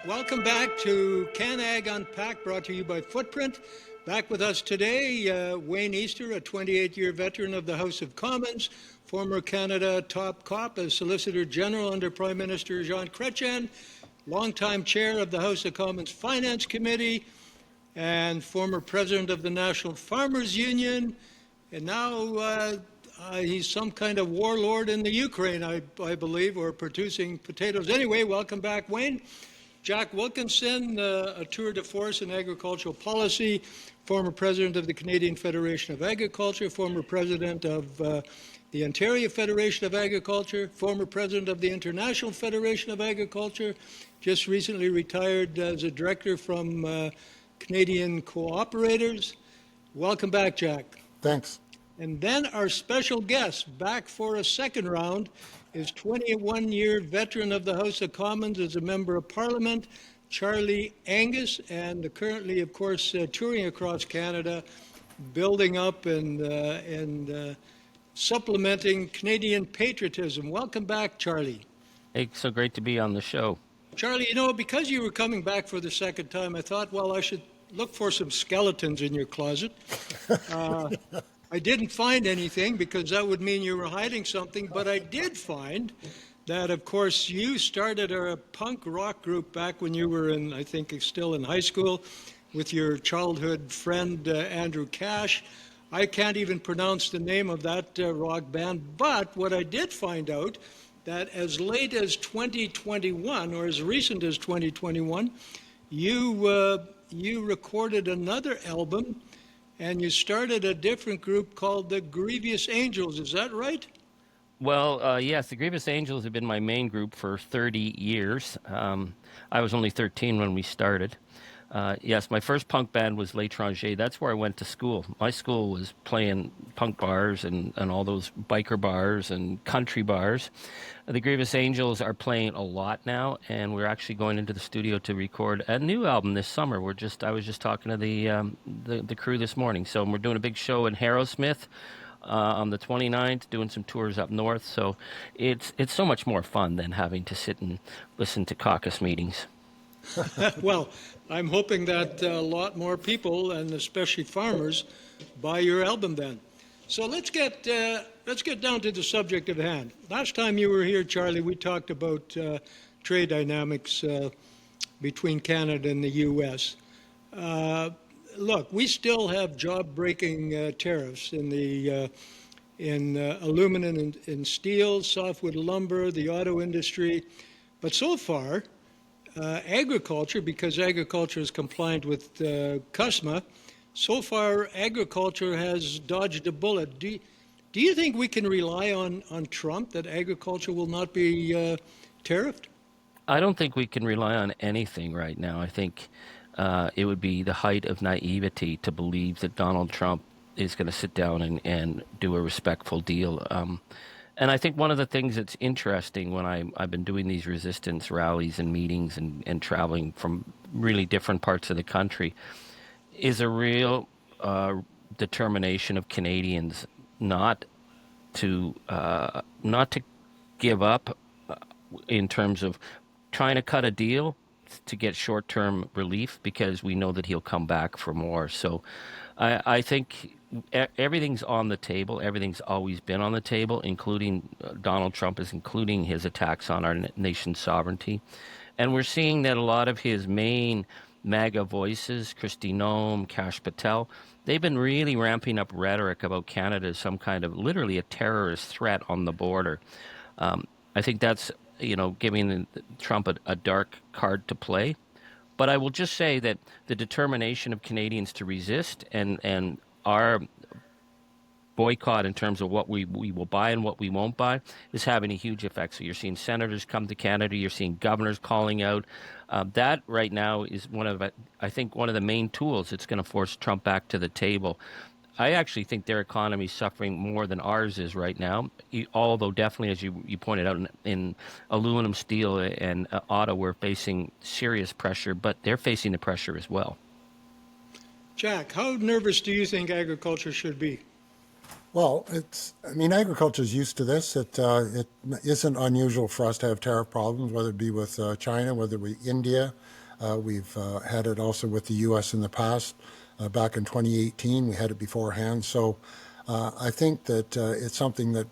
Welcome back to CanAg Unpacked, brought to you by Footprint. Back with us today, Wayne Easter, a 28-year veteran of the House of Commons, former Canada top cop as Solicitor General under Prime Minister Jean Chrétien, longtime chair of the House of Commons Finance Committee, and former president of the National Farmers Union. And now he's some kind of warlord in the Ukraine, I believe, or producing potatoes. Anyway, welcome back, Wayne. Jack Wilkinson, a tour de force in agricultural policy, former president of the Canadian Federation of Agriculture, former president of the Ontario Federation of Agriculture, former president of the International Federation of Agriculture, just recently retired as a director from Canadian Cooperators. Welcome back, Jack. Thanks. And then our special guest, back for a second round, is 21-year veteran of the House of Commons as a member of Parliament, Charlie Angus, and currently, of course, touring across Canada, building up and supplementing Canadian patriotism. Welcome back, Charlie. Hey, so great to be on the show. Charlie, you know, because you were coming back for the second time, I thought, well, I should look for some skeletons in your closet. I didn't find anything because that would mean you were hiding something, but I did find that, of course, you started a punk rock group back when you were in, I think, still in high school with your childhood friend, Andrew Cash. I can't even pronounce the name of that rock band, but what I did find out that as late as 2021, or as recent as 2021, you recorded another album and you started a different group called the Grievous Angels. Is that right? Well, yes, the Grievous Angels have been my main group for 30 years. I was only 13 when we started. Yes, my first punk band was L'Étranger. That's where I went to school. My school was playing punk bars and all those biker bars and country bars. The Grievous Angels are playing a lot now, and we're actually going into the studio to record a new album this summer. I was just talking to the crew this morning. So we're doing a big show in Harrowsmith on the 29th, doing some tours up north. So it's so much more fun than having to sit and listen to caucus meetings. Well, I'm hoping that a lot more people, and especially farmers, buy your album then. So let's get down to the subject at hand. Last time you were here, Charlie, we talked about trade dynamics between Canada and the U.S. Look, we still have job-breaking tariffs in aluminum and steel, softwood lumber, the auto industry, but so far, agriculture, because agriculture is compliant with CUSMA, so far agriculture has dodged a bullet. Do you think we can rely on Trump that agriculture will not be tariffed? I don't think we can rely on anything right now. I think it would be the height of naivety to believe that Donald Trump is going to sit down and do a respectful deal. And I think one of the things that's interesting when I've been doing these resistance rallies and meetings and traveling from really different parts of the country is a real determination of Canadians not to give up in terms of trying to cut a deal to get short-term relief because we know that he'll come back for more. So I think everything's on the table. Everything's always been on the table, including Donald Trump is including his attacks on our nation's sovereignty. And we're seeing that a lot of his main MAGA voices, Kristi Noem, Kash Patel, they've been really ramping up rhetoric about Canada as some kind of literally a terrorist threat on the border. I think that's, giving Trump a dark card to play. But I will just say that the determination of Canadians to resist and our boycott in terms of what we will buy and what we won't buy is having a huge effect. So you're seeing senators come to Canada, you're seeing governors calling out. That right now is one of the main tools that's going to force Trump back to the table. I actually think their economy is suffering more than ours is right now, although definitely, as you pointed out, in aluminum, steel, and auto, we're facing serious pressure, but they're facing the pressure as well. Jack, how nervous do you think agriculture should be? Well, agriculture is used to this. It isn't unusual for us to have tariff problems, whether it be with China, whether it be India, We've had it also with the U.S. in the past. Back in 2018, we had it beforehand. So I think that it's something that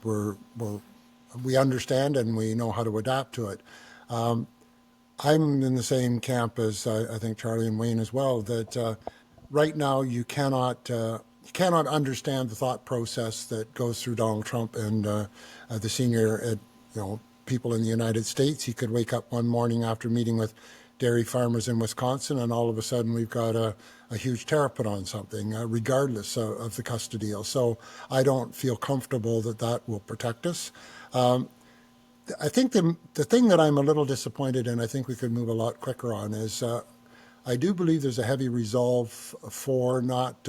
we understand and we know how to adapt to it. I'm in the same camp as I think Charlie and Wayne as well, that right now you cannot understand the thought process that goes through Donald Trump and the senior people in the United States. He could wake up one morning after meeting with dairy farmers in Wisconsin, and all of a sudden we've got a huge tariff put on something, regardless of the CUSTA deal. So I don't feel comfortable that that will protect us. I think the thing that I'm a little disappointed in, I think we could move a lot quicker on, is I do believe there's a heavy resolve for not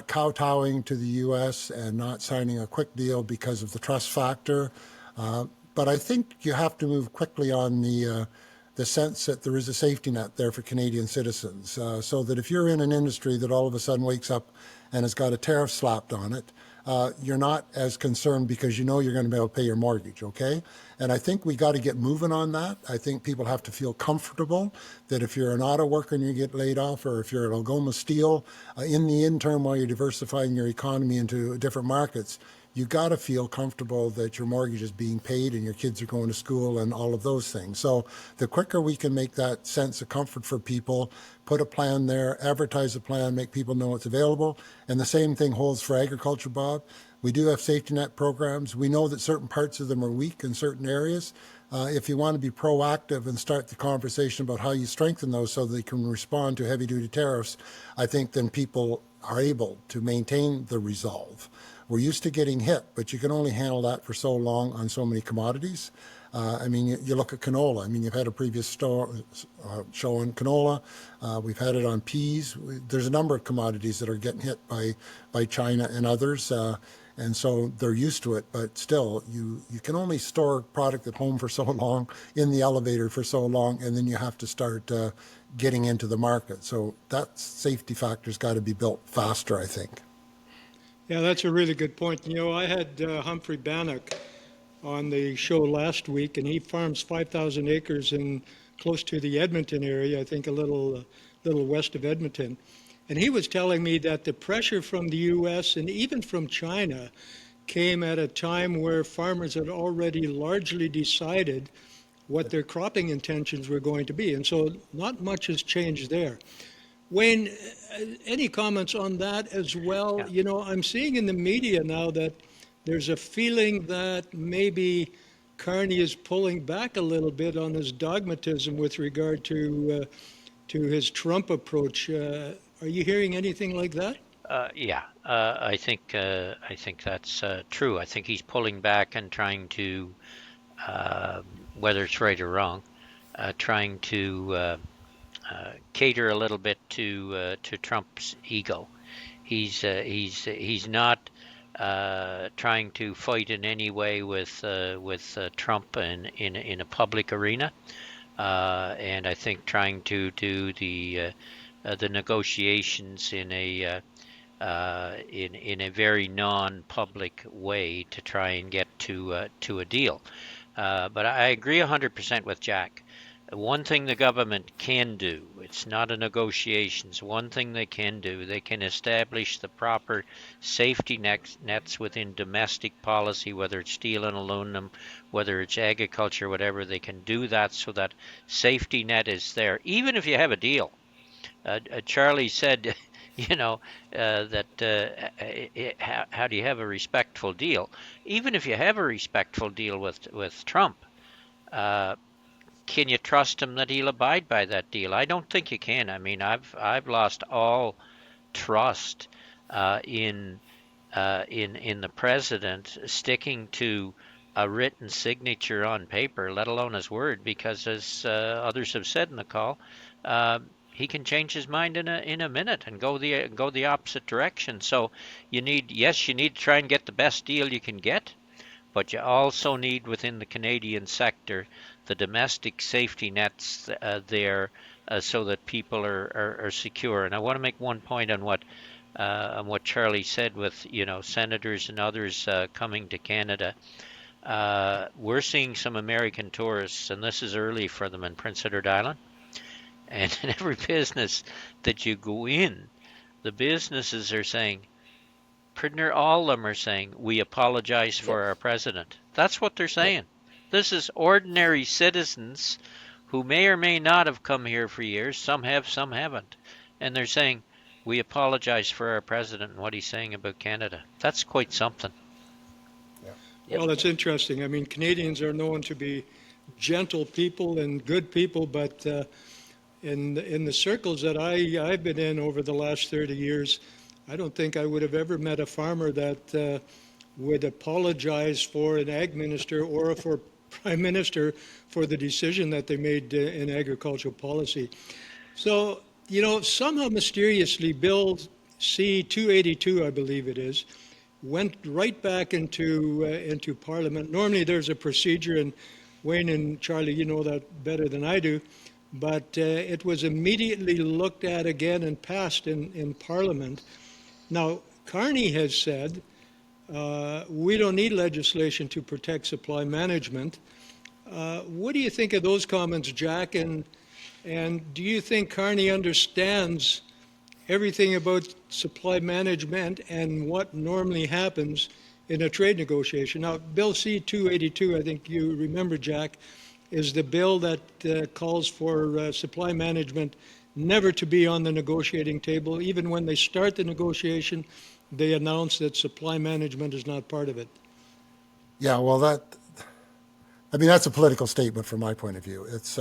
kowtowing to the U.S. and not signing a quick deal because of the trust factor. But I think you have to move quickly on the sense that there is a safety net there for Canadian citizens, so that if you're in an industry that all of a sudden wakes up and has got a tariff slapped on it, you're not as concerned because you know you're going to be able to pay your mortgage, okay? And I think we got to get moving on that. I think people have to feel comfortable that if you're an auto worker and you get laid off, or if you're at Algoma Steel, in the interim while you're diversifying your economy into different markets, you got to feel comfortable that your mortgage is being paid and your kids are going to school and all of those things. So the quicker we can make that sense of comfort for people, put a plan there, advertise a plan, make people know it's available. And the same thing holds for agriculture, Bob. We do have safety net programs. We know that certain parts of them are weak in certain areas. If you want to be proactive and start the conversation about how you strengthen those so they can respond to heavy-duty tariffs, I think then people are able to maintain the resolve. We're used to getting hit, but you can only handle that for so long on so many commodities. I mean, you look at canola. I mean, you've had a previous show on canola. We've had it on peas. There's a number of commodities that are getting hit by China and others. And so they're used to it, but still, you can only store product at home for so long, in the elevator for so long, and then you have to start getting into the market. So that safety factor's got to be built faster, I think. Yeah, that's a really good point. You know, I had Humphrey Bannock on the show last week, and he farms 5,000 acres in close to the Edmonton area, I think a little west of Edmonton. And he was telling me that the pressure from the U.S. and even from China came at a time where farmers had already largely decided what their cropping intentions were going to be. And so not much has changed there. Wayne, any comments on that as well? Yeah. You know, I'm seeing in the media now that there's a feeling that maybe Carney is pulling back a little bit on his dogmatism with regard to his Trump approach. Are you hearing anything like that? Yeah, I think that's true. I think he's pulling back and trying to, whether it's right or wrong, trying to cater a little bit to Trump's ego. He's not trying to fight in any way with Trump in a public arena, and I think trying to do the negotiations in a very non-public way to try and get to a deal. But I agree 100% with Jack. One thing the government can do, it's not a negotiations, one thing they can do, they can establish the proper safety nets within domestic policy, whether it's steel and aluminum, whether it's agriculture, whatever, they can do that so that safety net is there, even if you have a deal. Charlie said, that how do you have a respectful deal? Even if you have a respectful deal with Trump, can you trust him that he'll abide by that deal? I don't think you can. I mean, I've lost all trust in the president sticking to a written signature on paper, let alone his word, because as others have said in the call, he can change his mind in a minute and go the opposite direction. So you need to try and get the best deal you can get, but you also need within the Canadian sector the domestic safety nets there so that people are secure. And I want to make one point on what Charlie said with senators and others coming to Canada. We're seeing some American tourists, and this is early for them in Prince Edward Island. And in every business that you go in, the businesses are saying, pretty near all of them are saying, we apologize for our president. That's what they're saying. This is ordinary citizens who may or may not have come here for years. Some have, some haven't. And they're saying, we apologize for our president and what he's saying about Canada. That's quite something. Well, it's interesting. I mean, Canadians are known to be gentle people and good people, but in the circles that I've been in over the last 30 years, I don't think I would have ever met a farmer that would apologize for an ag minister or for prime minister for the decision that they made in agricultural policy. So, somehow mysteriously, Bill C-282, I believe it is, went right back into Parliament. Normally there's a procedure, and Wayne and Charlie, you know that better than I do, but it was immediately looked at again and passed in Parliament. Now, Carney has said, we don't need legislation to protect supply management. What do you think of those comments, Jack? And do you think Carney understands everything about supply management and what normally happens in a trade negotiation? Now, Bill C-282, I think you remember, Jack, is the bill that calls for supply management never to be on the negotiating table. Even when they start the negotiation, they announce that supply management is not part of it. Yeah, well, that's a political statement from my point of view. It's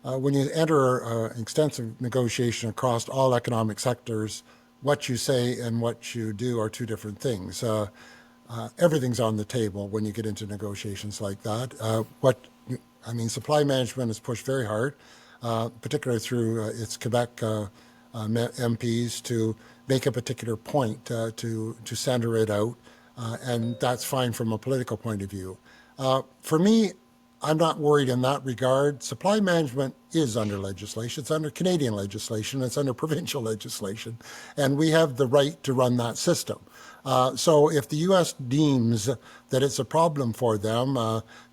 when you enter extensive negotiation across all economic sectors, what you say and what you do are two different things. Everything's on the table when you get into negotiations like that. Supply management is pushed very hard, particularly through its Quebec MPs to make a particular point to center it out, and that's fine from a political point of view. For me, I'm not worried in that regard. Supply management is under legislation. It's under Canadian legislation. It's under provincial legislation. And we have the right to run that system. So if the U.S. deems that it's a problem for them,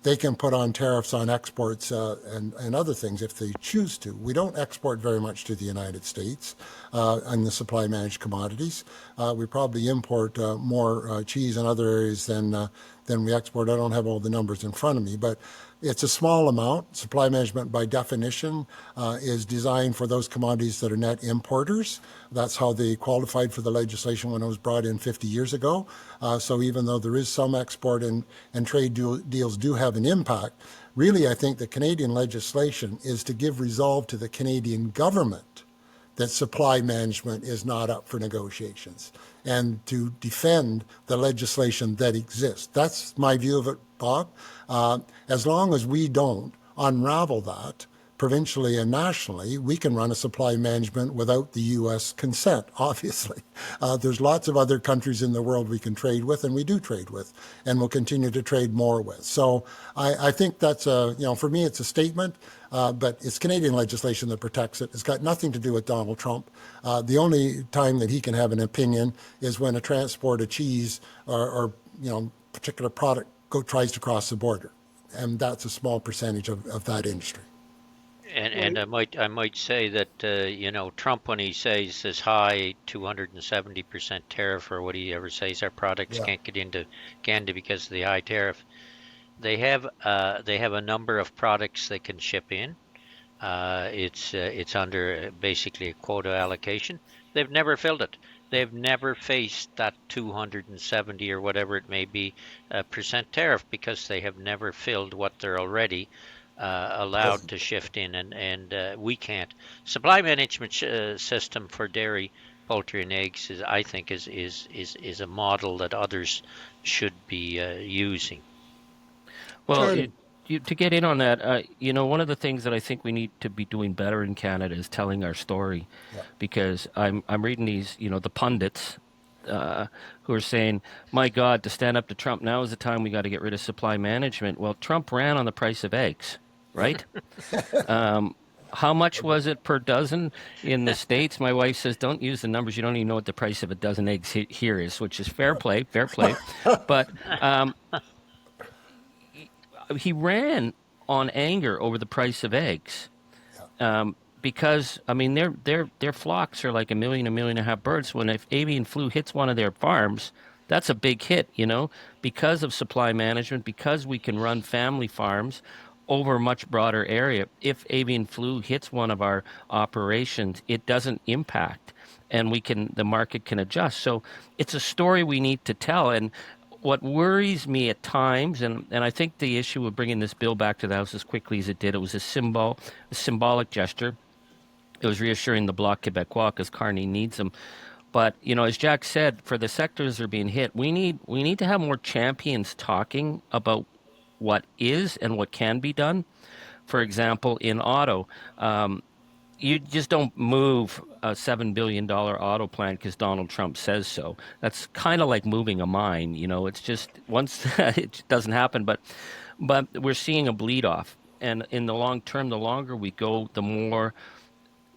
they can put on tariffs on exports and other things if they choose to. We don't export very much to the United States in the supply managed commodities. We probably import more cheese in other areas than we export. I don't have all the numbers in front of me, but it's a small amount. Supply management, by definition, is designed for those commodities that are net importers. That's how they qualified for the legislation when it was brought in 50 years ago. So even though there is some export and trade deals do have an impact, really I think the Canadian legislation is to give resolve to the Canadian government that supply management is not up for negotiations and to defend the legislation that exists. That's my view of it, Bob. As long as we don't unravel that provincially and nationally, we can run a supply management without the U.S. consent, obviously. There's lots of other countries in the world we can trade with, and we do trade with, and we'll continue to trade more with. So I think that's for me, it's a statement, but it's Canadian legislation that protects it. It's got nothing to do with Donald Trump. The only time that he can have an opinion is when a transport of cheese or particular product tries to cross the border. And that's a small percentage of that industry. And I might say that Trump, when he says this high 270% tariff, or what he ever says, our products can't get into Canada because of the high tariff. They have a number of products they can ship in. It's under basically a quota allocation. They've never filled it. They've never faced that 270 or whatever it may be percent tariff because they have never filled what they're already allowed to shift in, and we can't. Supply management system for dairy, poultry, and eggs I think is a model that others should be using. Well, to get in on that, one of the things that I think we need to be doing better in Canada is telling our story, because I'm reading these, the pundits who are saying, my God, to stand up to Trump, now is the time we got to get rid of supply management. Well, Trump ran on the price of eggs, right? How much was it per dozen in the States? My wife says, don't use the numbers. You don't even know what the price of a dozen eggs here is, which is fair play. But he ran on anger over the price of eggs. because I mean their flocks are like a million and a half birds. When if avian flu hits one of their farms, that's a big hit, you know, because of supply management, because we can run family farms over a much broader area. If avian flu hits one of our operations, it doesn't impact, and the market can adjust. So it's a story we need to tell. And what worries me at times, and I think the issue of bringing this bill back to the House as quickly as it did, it was a symbolic gesture. It was reassuring the Bloc Québécois because Carney needs them. But you know, as Jack said, for the sectors that are being hit, we need to have more champions talking about what is and what can be done. For example, in auto, you just don't move a $7 billion auto plant because Donald Trump says so. That's kind of like moving a mine. You know, it's just once it doesn't happen. But we're seeing a bleed off, and in the long term, the longer we go, the more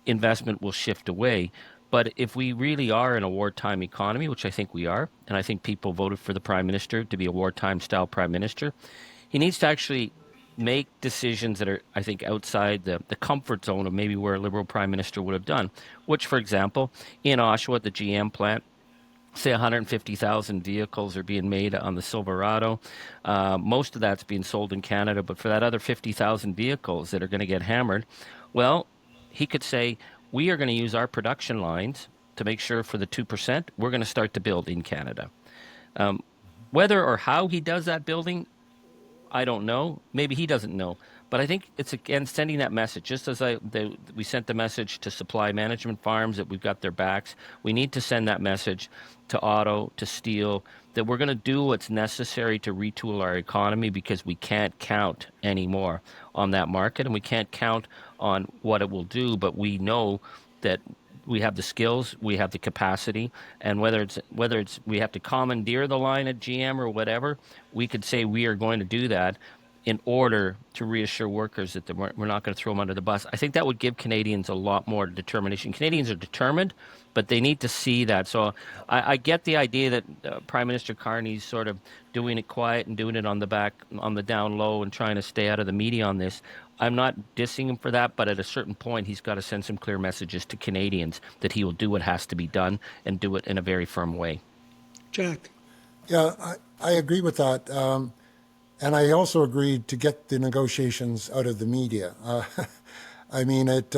investment will shift away. But if we really are in a wartime economy, which I think we are, and I think people voted for the prime minister to be a wartime style prime minister, he needs to actually make decisions that are, I think, outside the comfort zone of maybe where a liberal prime minister would have done. Which, for example, in Oshawa, at the GM plant, say 150,000 vehicles are being made on the Silverado. Most of that's being sold in Canada, but for that other 50,000 vehicles that are going to get hammered, well, he could say, we are going to use our production lines to make sure for the 2%, we're going to start to build in Canada. Whether or how he does that building, I don't know. Maybe he doesn't know. But I think it's, again, sending that message. Just as we sent the message to supply management farms that we've got their backs, we need to send that message to auto, to steel, that we're going to do what's necessary to retool our economy because we can't count anymore on that market and we can't count on what it will do. But we know that we have the skills, we have the capacity, and whether it's we have to commandeer the line at GM or whatever, we could say we are going to do that in order to reassure workers that we're not going to throw them under the bus. I think that would give Canadians a lot more determination. Canadians are determined, but they need to see that. So I get the idea that Prime Minister Carney's sort of doing it quiet and doing it on the down low and trying to stay out of the media on this. I'm not dissing him for that, but at a certain point, he's got to send some clear messages to Canadians that he will do what has to be done and do it in a very firm way. Jack. Yeah, I agree with that. And I also agreed to get the negotiations out of the media. I mean, it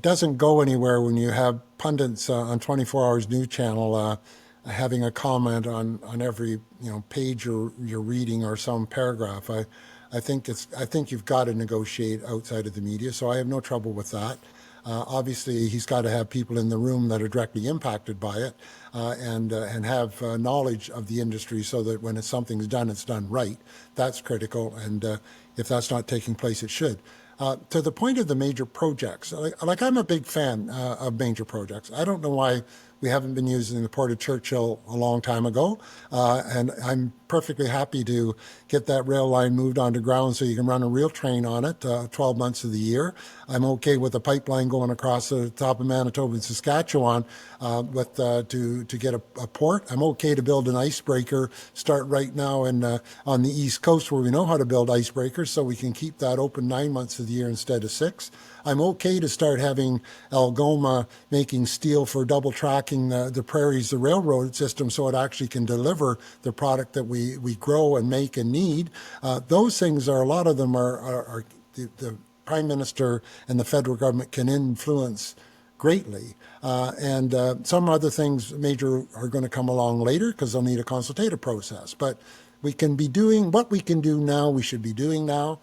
doesn't go anywhere when you have pundits on 24 Hours News Channel having a comment on every page you're reading or some paragraph. I think you've got to negotiate outside of the media, so I have no trouble with that. Obviously, he's got to have people in the room that are directly impacted by it and have knowledge of the industry so that when something's done, it's done right. That's critical, and if that's not taking place, it should. To the point of the major projects, like I'm a big fan of major projects. I don't know why we haven't been using the Port of Churchill a long time ago, and I'm perfectly happy to get that rail line moved onto ground so you can run a real train on it 12 months of the year. I'm okay with a pipeline going across the top of Manitoba and Saskatchewan to get a port. I'm okay to build an icebreaker, start right now on the East Coast where we know how to build icebreakers so we can keep that open 9 months of the year instead of 6. I'm okay to start having Algoma making steel for double tracking the prairies, the railroad system, so it actually can deliver the product that we grow and make and need. Those things a lot of them are the Prime Minister and the federal government can influence greatly. And some other things major are going to come along later because they'll need a consultative process. But we can be doing what we can do now, we should be doing now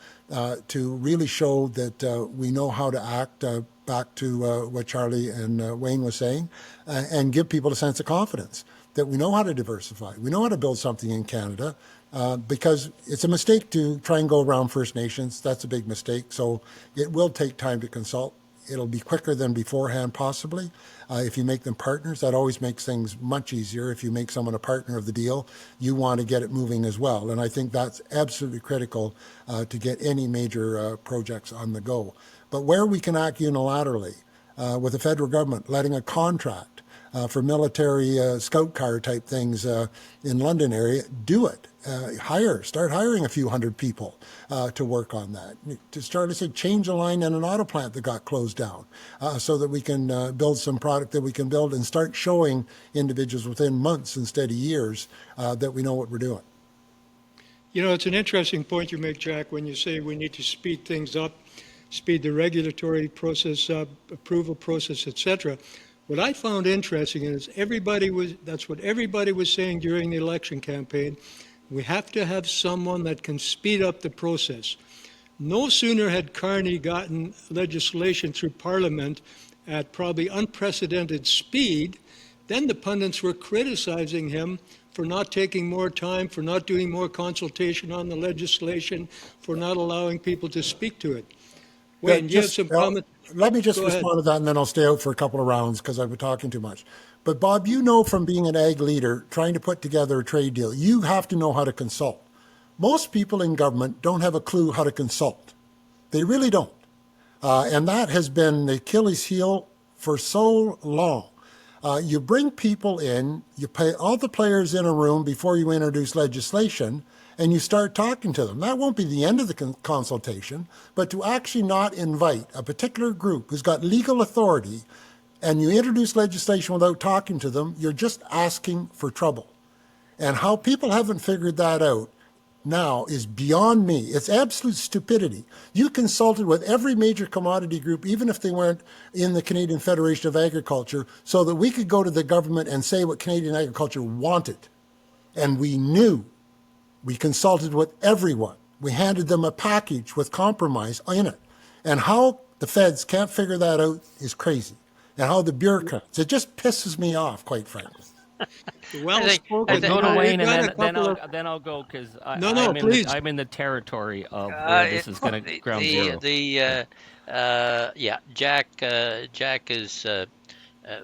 to really show that we know how to act, back to what Charlie and Wayne was saying, and give people a sense of confidence that we know how to diversify. We know how to build something in Canada because it's a mistake to try and go around First Nations. That's a big mistake. So it will take time to consult. It'll be quicker than beforehand, possibly. If you make them partners, that always makes things much easier. If you make someone a partner of the deal, you want to get it moving as well. And I think that's absolutely critical to get any major projects on the go. But where we can act unilaterally with the federal government, letting a contract for military scout car type things in London area, do it. Start hiring a few hundred people to work on that. To start to say, change a line in an auto plant that got closed down so that we can build some product that we can build and start showing individuals within months instead of years that we know what we're doing. You know, it's an interesting point you make, Jack, when you say we need to speed things up, speed the regulatory process up, approval process, etc. What I found interesting is that's what everybody was saying during the election campaign. We have to have someone that can speed up the process. No sooner had Carney gotten legislation through Parliament at probably unprecedented speed, then the pundits were criticizing him for not taking more time, for not doing more consultation on the legislation, for not allowing people to speak to it. Wayne, you have some comments? Let me just Go respond ahead. to that, and then I'll stay out for a couple of rounds because I've been talking too much. But Bob, you know from being an ag leader, trying to put together a trade deal, you have to know how to consult. Most people in government don't have a clue how to consult. They really don't. And that has been the Achilles heel for so long. You bring people in, you pay all the players in a room before you introduce legislation, and you start talking to them. That won't be the end of the consultation, but to actually not invite a particular group who's got legal authority and you introduce legislation without talking to them, you're just asking for trouble. And how people haven't figured that out now is beyond me. It's absolute stupidity. You consulted with every major commodity group, even if they weren't in the Canadian Federation of Agriculture, so that we could go to the government and say what Canadian agriculture wanted. And we knew. We consulted with everyone. We handed them a package with compromise in it. And how the feds can't figure that out is crazy. And how the bureaucrats, it just pisses me off, quite frankly. Well I think- spoken. I think- Go to We've Wayne, got a and couple of- then I'll go because No, please. I'm in the territory of where this is going to ground zero. Jack is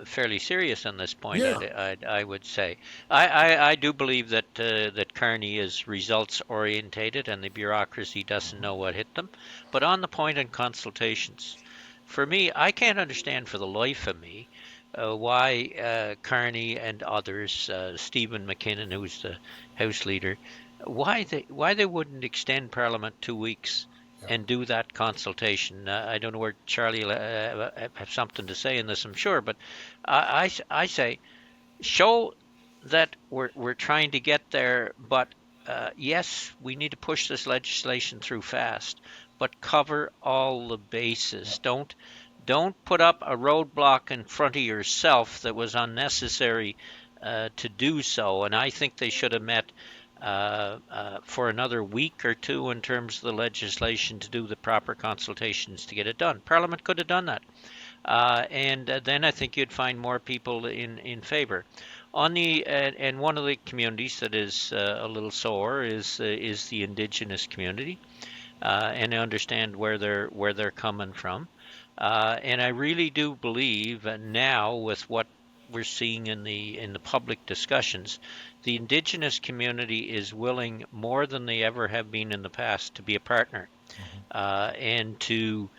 fairly serious on this point. Yeah. I would say. I do believe that Carney is results orientated and the bureaucracy doesn't know what hit them. But on the point on consultations, for me, I can't understand for the life of me why Carney and others, Stephen McKinnon, who's the House leader, why they wouldn't extend Parliament 2 weeks and do that consultation. I don't know where Charlie will have something to say in this, I'm sure, but I say show that we're trying to get there, but yes, we need to push this legislation through fast, but cover all the bases. Don't put up a roadblock in front of yourself that was unnecessary to do so. And I think they should have met for another week or two in terms of the legislation to do the proper consultations to get it done. Parliament could have done that. And then I think you'd find more people in favor. And one of the communities that is a little sore is the Indigenous community, and I understand where they're coming from. And I really do believe now, with what we're seeing in the public discussions, the Indigenous community is willing more than they ever have been in the past to be a partner, and to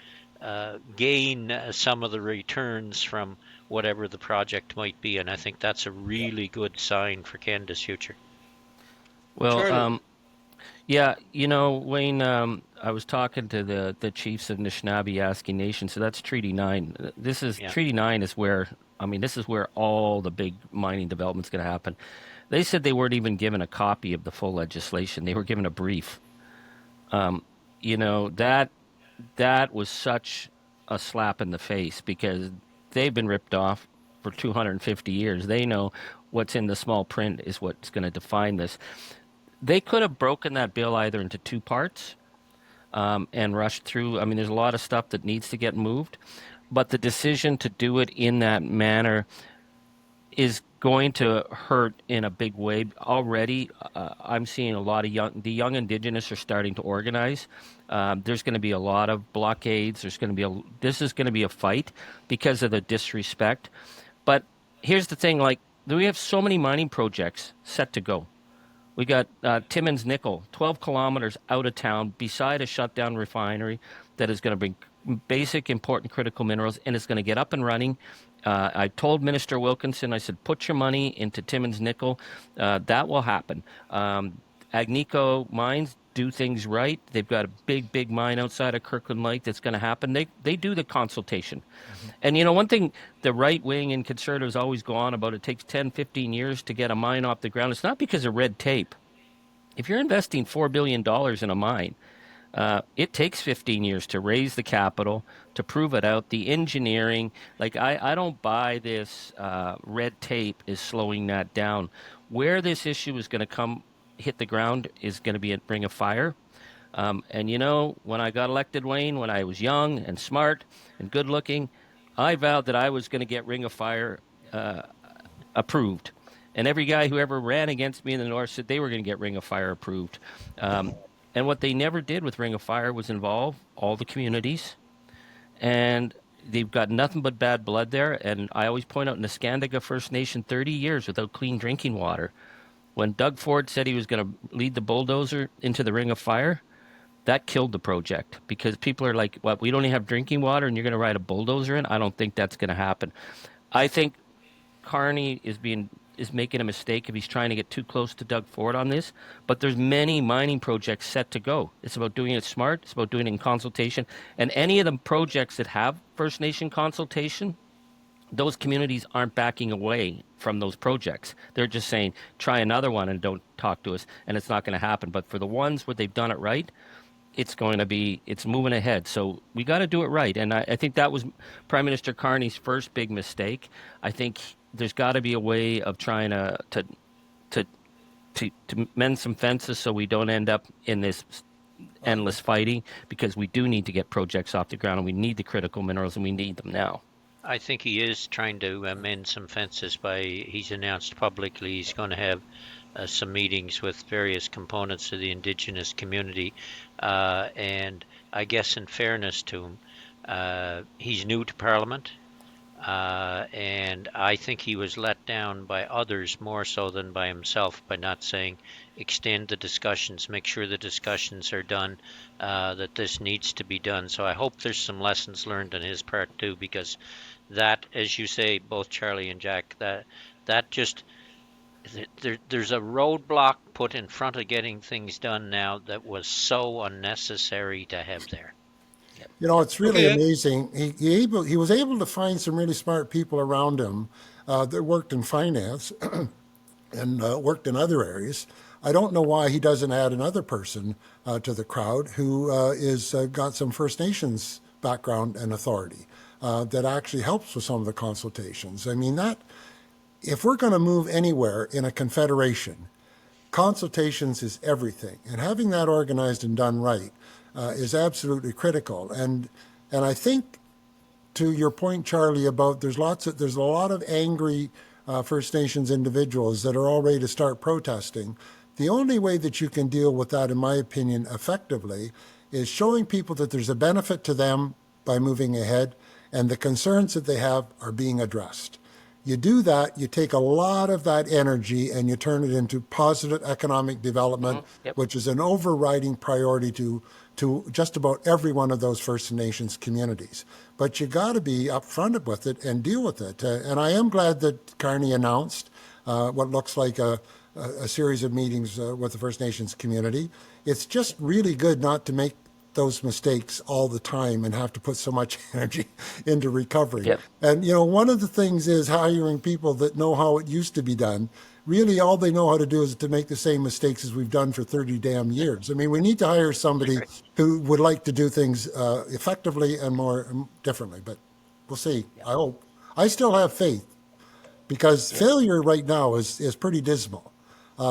gain some of the returns from whatever the project might be. And I think that's a really good sign for Canada's future. Well, Charlie. yeah, Wayne, I was talking to the chiefs of Anishinaabe Asking Nation, so that's Treaty 9. Treaty 9 is where, this is where all the big mining development's going to happen. They said they weren't even given a copy of the full legislation. They were given a brief. That was such a slap in the face because they've been ripped off for 250 years. They know what's in the small print is what's going to define this. They could have broken that bill either into two parts and rushed through. There's a lot of stuff that needs to get moved, but the decision to do it in that manner is going to hurt in a big way. Already, I'm seeing a lot of the young Indigenous are starting to organize. There's going to be a lot of blockades. This is going to be a fight because of the disrespect. But here's the thing, we have so many mining projects set to go. We got Timmins Nickel, 12 kilometers out of town, beside a shutdown refinery that is going to bring basic, important, critical minerals, and it's going to get up and running I told Minister Wilkinson, I said, put your money into Timmins Nickel. That will happen. Agnico mines do things right. They've got a big mine outside of Kirkland Lake that's going to happen. They do the consultation. And one thing the right wing and conservatives always go on about, it takes 10, 15 years to get a mine off the ground. It's not because of red tape. If you're investing $4 billion in a mine, it takes 15 years to raise the capital, to prove it out, the engineering. Like, I don't buy this red tape is slowing that down. Where this issue is going to hit the ground is going to be at Ring of Fire. And when I got elected, Wayne, when I was young and smart and good looking, I vowed that I was going to get Ring of Fire approved. And every guy who ever ran against me in the north said they were going to get Ring of Fire approved. And what they never did with Ring of Fire was involve all the communities. And they've got nothing but bad blood there. And I always point out, Nescandiga First Nation, 30 years without clean drinking water. When Doug Ford said he was going to lead the bulldozer into the Ring of Fire, that killed the project, because people are like, "What? We don't even have drinking water, and you're going to ride a bulldozer in?" I don't think that's going to happen. I think Carney is making a mistake if he's trying to get too close to Doug Ford on this. But there's many mining projects set to go. It's about doing it smart. It's about doing it in consultation. And any of the projects that have First Nation consultation, those communities aren't backing away from those projects. They're just saying, try another one and don't talk to us, and it's not going to happen. But for the ones where they've done it right, it's moving ahead. So we got to do it right. And I think that was Prime Minister Carney's first big mistake. I think there's got to be a way of trying to mend some fences so we don't end up in this endless fighting, because we do need to get projects off the ground, and we need the critical minerals, and we need them now. I think he is trying to mend some fences he's announced publicly he's going to have some meetings with various components of the Indigenous community. And I guess in fairness to him, he's new to Parliament. And I think he was let down by others more so than by himself by not saying, extend the discussions, make sure the discussions are done, that this needs to be done. So I hope there's some lessons learned on his part too, because that, as you say, both Charlie and Jack, that just, there's a roadblock put in front of getting things done now that was so unnecessary to have there. It's really amazing. He was able to find some really smart people around him that worked in finance and worked in other areas. I don't know why he doesn't add another person to the crowd who is got some First Nations background and authority that actually helps with some of the consultations. I mean, that if we're going to move anywhere in a confederation, consultations is everything, and having that organized and done right is absolutely critical. And I think, to your point, Charlie, about there's a lot of angry First Nations individuals that are all ready to start protesting. The only way that you can deal with that, in my opinion, effectively, is showing people that there's a benefit to them by moving ahead, and the concerns that they have are being addressed. You do that, you take a lot of that energy and you turn it into positive economic development, which is an overriding priority to just about every one of those First Nations communities. But you got to be upfront with it and deal with it. And I am glad that Carney announced what looks like a series of meetings with the First Nations community. It's just really good not to make those mistakes all the time and have to put so much energy into recovery. And, one of the things is hiring people that know how it used to be done. Really, all they know how to do is to make the same mistakes as we've done for 30 damn years. I mean, we need to hire somebody who would like to do things effectively and more differently, but we'll see. I hope. I still have faith, because failure right now is pretty dismal,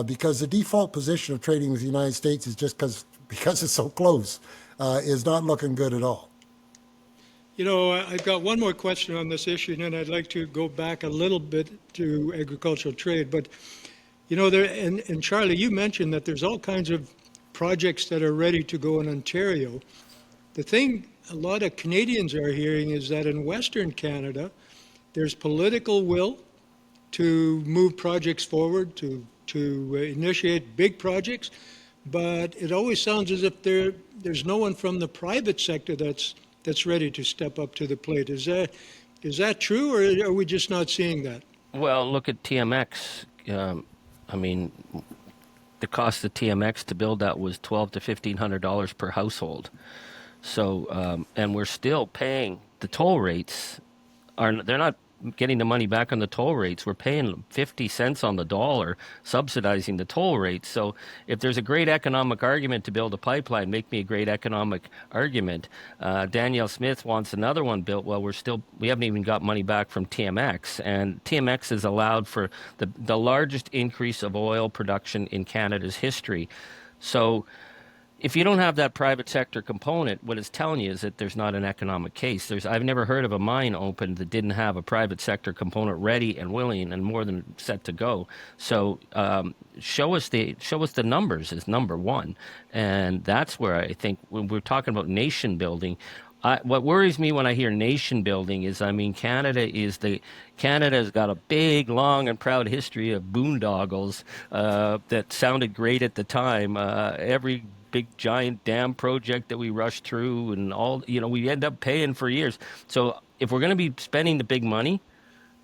because the default position of trading with the United States is just because it's so close, is not looking good at all. I've got one more question on this issue, and then I'd like to go back a little bit to agricultural trade. But, and Charlie, you mentioned that there's all kinds of projects that are ready to go in Ontario. The thing a lot of Canadians are hearing is that in Western Canada, there's political will to move projects forward, to initiate big projects, but it always sounds as if there's no one from the private sector that's ready to step up to the plate. Is that true, or are we just not seeing that? Well, look at TMX. I mean, the cost of TMX to build that was $1,200 to $1,500 per household. So, and we're still paying the toll rates. They're not getting the money back on the toll rates. We're paying 50 cents on the dollar, subsidizing the toll rates. So if there's a great economic argument to build a pipeline, make me a great economic argument. Danielle Smith wants another one built. Well, we haven't even got money back from TMX, and TMX has allowed for the largest increase of oil production in Canada's history. So if you don't have that private sector component, what it's telling you is that there's not an economic case. I've never heard of a mine opened that didn't have a private sector component ready and willing and more than set to go. So show us the numbers is number one, and that's where I think when we're talking about nation building. What worries me when I hear nation building is, I mean, Canada's got a big, long, and proud history of boondoggles that sounded great at the time. Every big giant dam project that we rushed through and all, we end up paying for years. So if we're going to be spending the big money,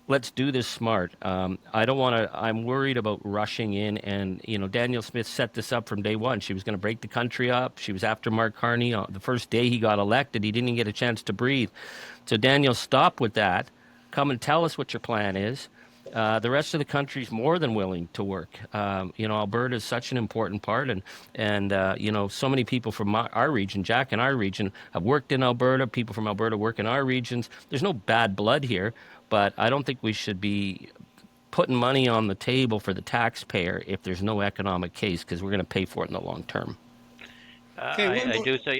let's do this smart. I don't want to. I'm worried about rushing in, and Daniel Smith set this up from day one. She was going to break the country up. She was after Mark Carney the first day he got elected. He didn't even get a chance to breathe. So Daniel, stop with that. Come and tell us what your plan is. The rest of the country's more than willing to work. Alberta is such an important part, and so many people from our region, Jack and our region, have worked in Alberta. People from Alberta work in our regions. There's no bad blood here, but I don't think we should be putting money on the table for the taxpayer if there's no economic case, because we're going to pay for it in the long term. Okay,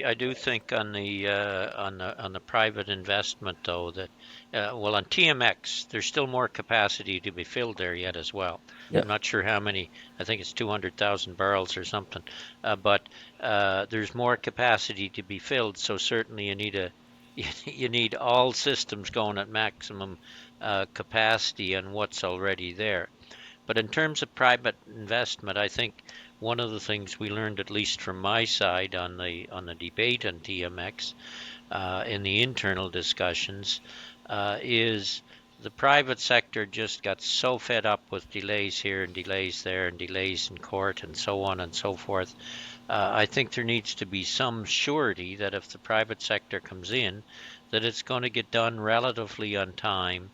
I do think on the private investment though that on TMX there's still more capacity to be filled there yet as well. Yeah. I'm not sure how many. I think it's 200,000 barrels or something, but there's more capacity to be filled. So certainly you need all systems going at maximum capacity on what's already there. But in terms of private investment, I think one of the things we learned, at least from my side on the debate on TMX, in the internal discussions, is the private sector just got so fed up with delays here and delays there and delays in court and so on and so forth. I think there needs to be some surety that if the private sector comes in, that it's going to get done relatively on time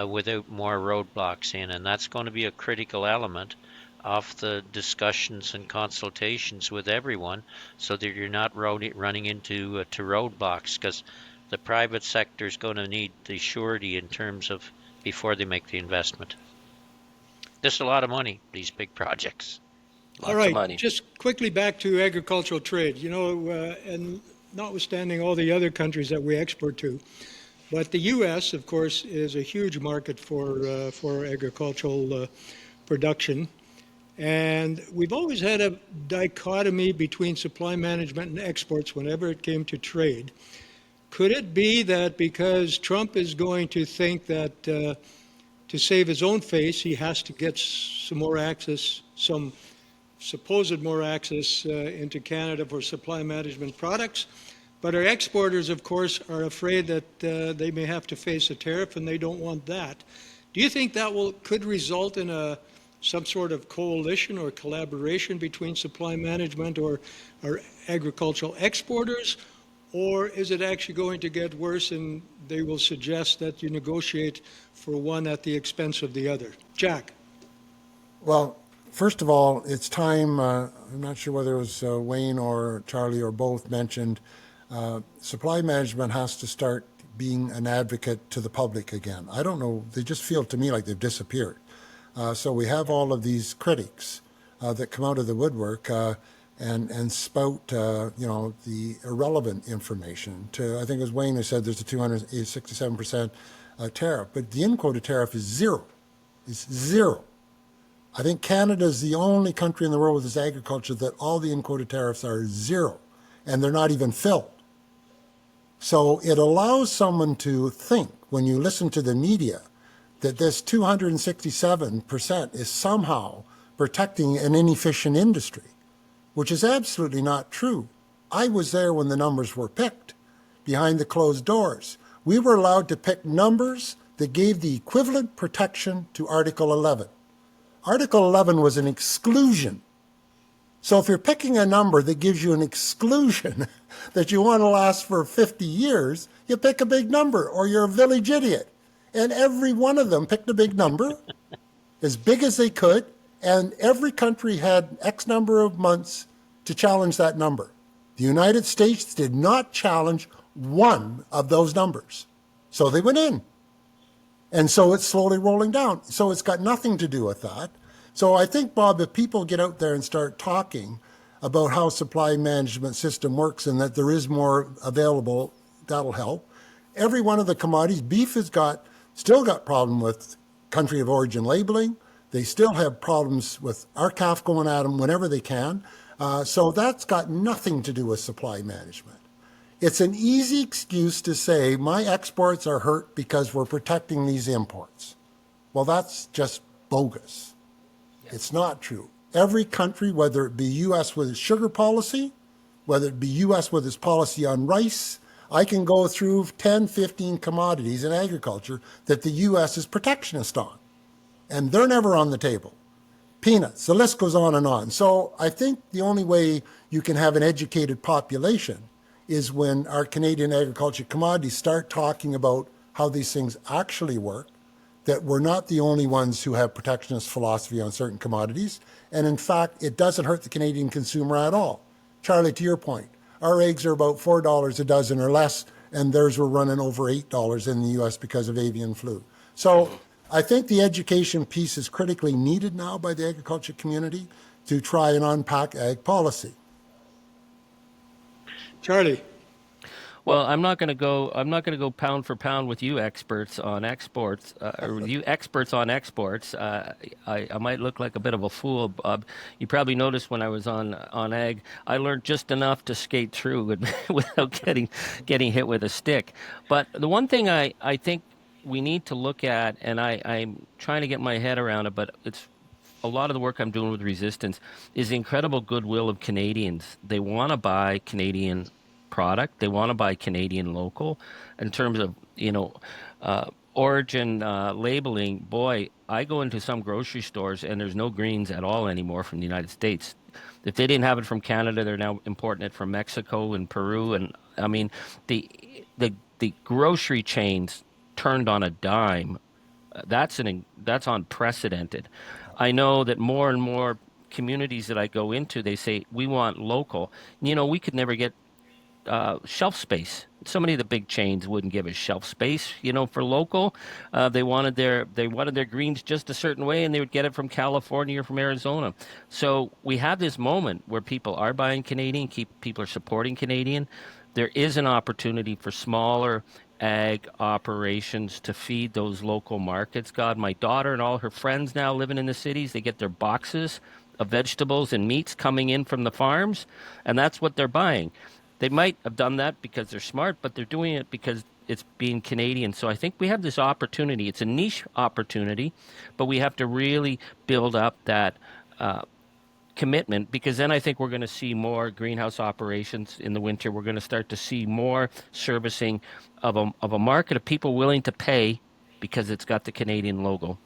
without more roadblocks in, and that's going to be a critical element of the discussions and consultations with everyone, so that you're not running into to roadblocks, because the private sector is going to need the surety in terms of before they make the investment. This is a lot of money, these big projects. all right. Just quickly back to agricultural trade. And notwithstanding all the other countries that we export to, but the U.S., of course, is a huge market for agricultural production. And we've always had a dichotomy between supply management and exports whenever it came to trade. Could it be that because Trump is going to think that to save his own face, he has to get some more access, some supposed more access into Canada for supply management products? But our exporters, of course, are afraid that they may have to face a tariff, and they don't want that. Do you think that could result in some sort of coalition or collaboration between supply management or our agricultural exporters? Or is it actually going to get worse and they will suggest that you negotiate for one at the expense of the other? Jack. Well, first of all, it's time, I'm not sure whether it was Wayne or Charlie or both mentioned, supply management has to start being an advocate to the public again. I don't know, they just feel to me like they've disappeared. So we have all of these critics that come out of the woodwork and spout, the irrelevant information. I think it was Wayne who said there's a 267% tariff, but the in-quota tariff is zero. It's zero. I think Canada is the only country in the world with its agriculture that all the in-quota tariffs are zero, and they're not even filled. So it allows someone to think, when you listen to the media, that this 267% is somehow protecting an inefficient industry, which is absolutely not true. I was there when the numbers were picked, behind the closed doors, we were allowed to pick numbers that gave the equivalent protection to Article 11. Article 11 was an exclusion. So if you're picking a number that gives you an exclusion that you want to last for 50 years, you pick a big number or you're a village idiot. And every one of them picked a big number, as big as they could, and every country had X number of months to challenge that number. The United States did not challenge one of those numbers. So they went in. And so it's slowly rolling down. So it's got nothing to do with that. So I think, Bob, if people get out there and start talking about how supply management system works and that there is more available, that'll help. Every one of the commodities, beef has still got problem with country of origin labeling. They still have problems with RCAF going at them whenever they can. So that's got nothing to do with supply management. It's an easy excuse to say my exports are hurt because we're protecting these imports. Well, that's just bogus. It's not true. Every country, whether it be U.S. with its sugar policy, whether it be U.S. with its policy on rice, I can go through 10, 15 commodities in agriculture that the U.S. is protectionist on. And they're never on the table. Peanuts, the list goes on and on. So I think the only way you can have an educated population is when our Canadian agriculture commodities start talking about how these things actually work, that we're not the only ones who have protectionist philosophy on certain commodities. And in fact, it doesn't hurt the Canadian consumer at all. Charlie, to your point, our eggs are about $4 a dozen or less, and theirs were running over $8 in the U.S. because of avian flu. So I think the education piece is critically needed now by the agriculture community to try and unpack ag policy. Charlie. Well, I'm not going to go pound for pound with you experts on exports, or with you experts on exports. I might look like a bit of a fool, Bob. You probably noticed when I was on ag, I learned just enough to skate through without getting hit with a stick. But the one thing I think we need to look at, and I'm trying to get my head around it, but it's a lot of the work I'm doing with Resistance is the incredible goodwill of Canadians. They want to buy Canadian product. They want to buy Canadian local. In terms of, origin labeling, boy, I go into some grocery stores and there's no greens at all anymore from the United States. If they didn't have it from Canada, they're now importing it from Mexico and Peru. And I mean, the grocery chains turned on a dime. That's unprecedented. I know that more and more communities that I go into, they say, we want local. We could never get shelf space. So many of the big chains wouldn't give us shelf space, for local. They wanted their greens just a certain way, and they would get it from California or from Arizona. So we have this moment where people are buying Canadian, people are supporting Canadian. There is an opportunity for smaller ag operations to feed those local markets. God, my daughter and all her friends now living in the cities, they get their boxes of vegetables and meats coming in from the farms, and that's what they're buying. They might have done that because they're smart, but they're doing it because it's being Canadian. So I think we have this opportunity. It's a niche opportunity, but we have to really build up that commitment, because then I think we're going to see more greenhouse operations in the winter. We're going to start to see more servicing of a market of people willing to pay because it's got the Canadian logo.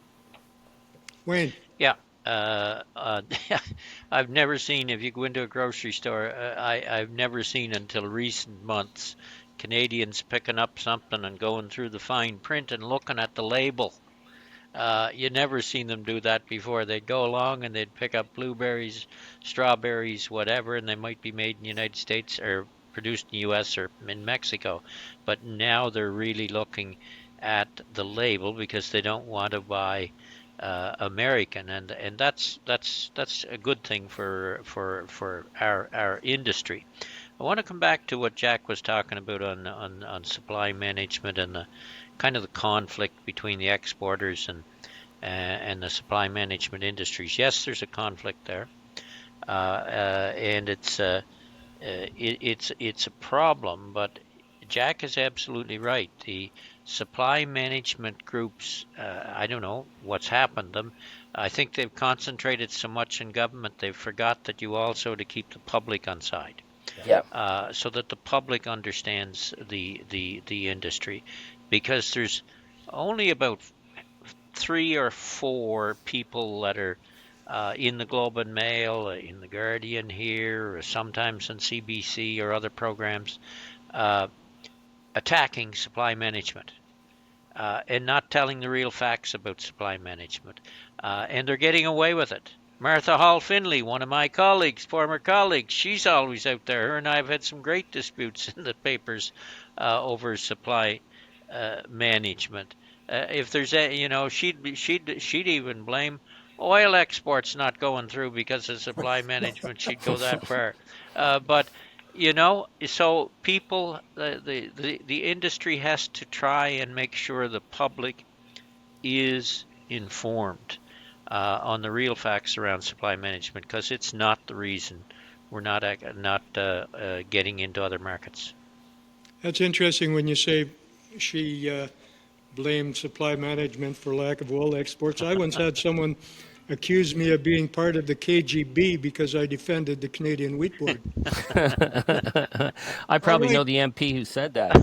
Wayne. Yeah. I've never seen, if you go into a grocery store, I've never seen until recent months Canadians picking up something and going through the fine print and looking at the label. You never seen them do that before. They'd go along and they'd pick up blueberries, strawberries, whatever, and they might be made in the United States or produced in the U.S. or in Mexico. But now they're really looking at the label because they don't want to buy American, and that's a good thing for our industry. I want to come back to what Jack was talking about on supply management and the kind of the conflict between the exporters and the supply management industries. Yes, there's a conflict there, and it's a problem. But Jack is absolutely right. The supply management groups, I don't know what's happened to them. I think they've concentrated so much in government, they've forgot that you also to keep the public on side. so that the public understands the industry, because there's only about 3 or 4 people that are in the Globe and Mail, in the Guardian here, or sometimes on CBC or other programs, uh, attacking supply management and not telling the real facts about supply management. And they're getting away with it. Martha Hall Finley, one of my colleagues, former colleagues, she's always out there. Her and I have had some great disputes in the papers over supply management. If there's she'd even blame oil exports not going through because of supply management. She'd go that far. But so people, the industry has to try and make sure the public is informed on the real facts around supply management, because it's not the reason we're not getting into other markets. That's interesting when you say she blamed supply management for lack of oil exports. I once had someone accuse me of being part of the KGB because I defended the Canadian Wheat Board. I probably know the MP who said that.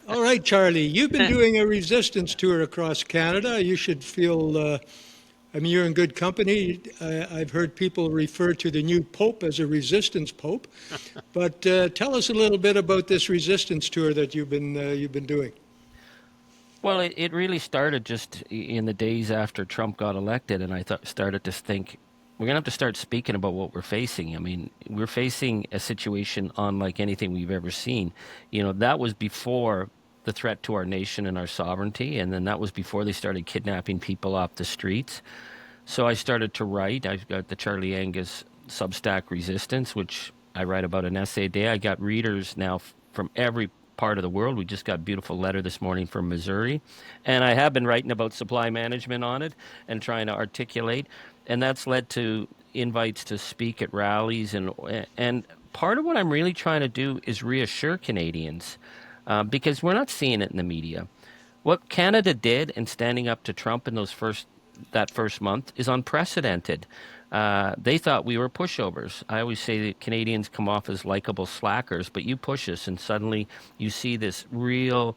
All right, Charlie, you've been doing a resistance tour across Canada. You should feel, you're in good company. I've heard people refer to the new Pope as a resistance Pope. But tell us a little bit about this resistance tour that you've been doing. Well, it really started just in the days after Trump got elected, and I started to think, we're going to have to start speaking about what we're facing. I mean, we're facing a situation unlike anything we've ever seen. That was before the threat to our nation and our sovereignty, and then that was before they started kidnapping people off the streets. So I started to write. I've got the Charlie Angus Substack Resistance, which I write about an essay a day. I got readers now from every part of the world. We just got a beautiful letter this morning from Missouri. And I have been writing about supply management on it and trying to articulate. And that's led to invites to speak at rallies. And part of what I'm really trying to do is reassure Canadians, because we're not seeing it in the media. What Canada did in standing up to Trump in that first month is unprecedented. They thought we were pushovers. I always say that Canadians come off as likable slackers, but you push us and suddenly you see this real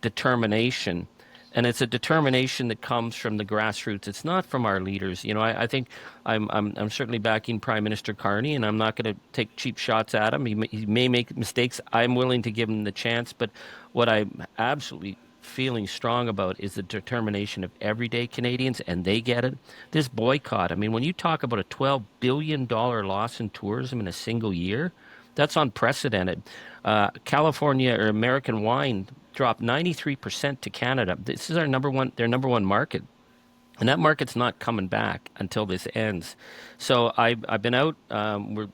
determination. And it's a determination that comes from the grassroots. It's not from our leaders. I think I'm certainly backing Prime Minister Carney, and I'm not going to take cheap shots at him. He may make mistakes. I'm willing to give him the chance. But what I'm absolutely feeling strong about is the determination of everyday Canadians, and they get it. This boycott, when you talk about a $12 billion loss in tourism in a single year, that's unprecedented. California or American wine dropped 93% to Canada. This is their number one market. And that market's not coming back until this ends. So I've been out. I was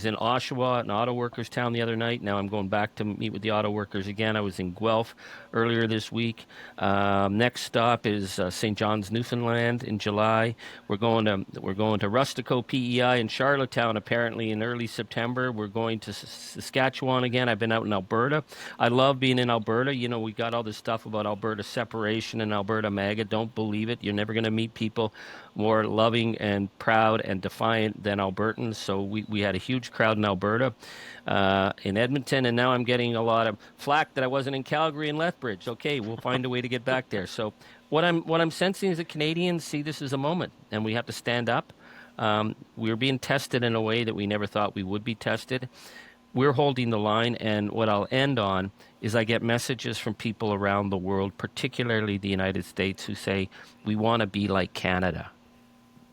in Oshawa, an auto workers town the other night. Now I'm going back to meet with the auto workers again. I was in Guelph earlier this week. Next stop is St. John's, Newfoundland in July. We're going to Rustico, PEI in Charlottetown apparently in early September. We're going to Saskatchewan again. I've been out in Alberta. I love being in Alberta. We got all this stuff about Alberta separation and Alberta MAGA. Don't believe it. You're never going to meet people more loving and proud and defiant than Albertans. So we had a huge crowd in Alberta, in Edmonton, and now I'm getting a lot of flack that I wasn't in Calgary and Lethbridge. Okay, we'll find a way to get back there. So what I'm sensing is that Canadians see this as a moment, and we have to stand up. We're being tested in a way that we never thought we would be tested. We're holding the line, and what I'll end on is I get messages from people around the world, particularly the United States, who say, we want to be like Canada.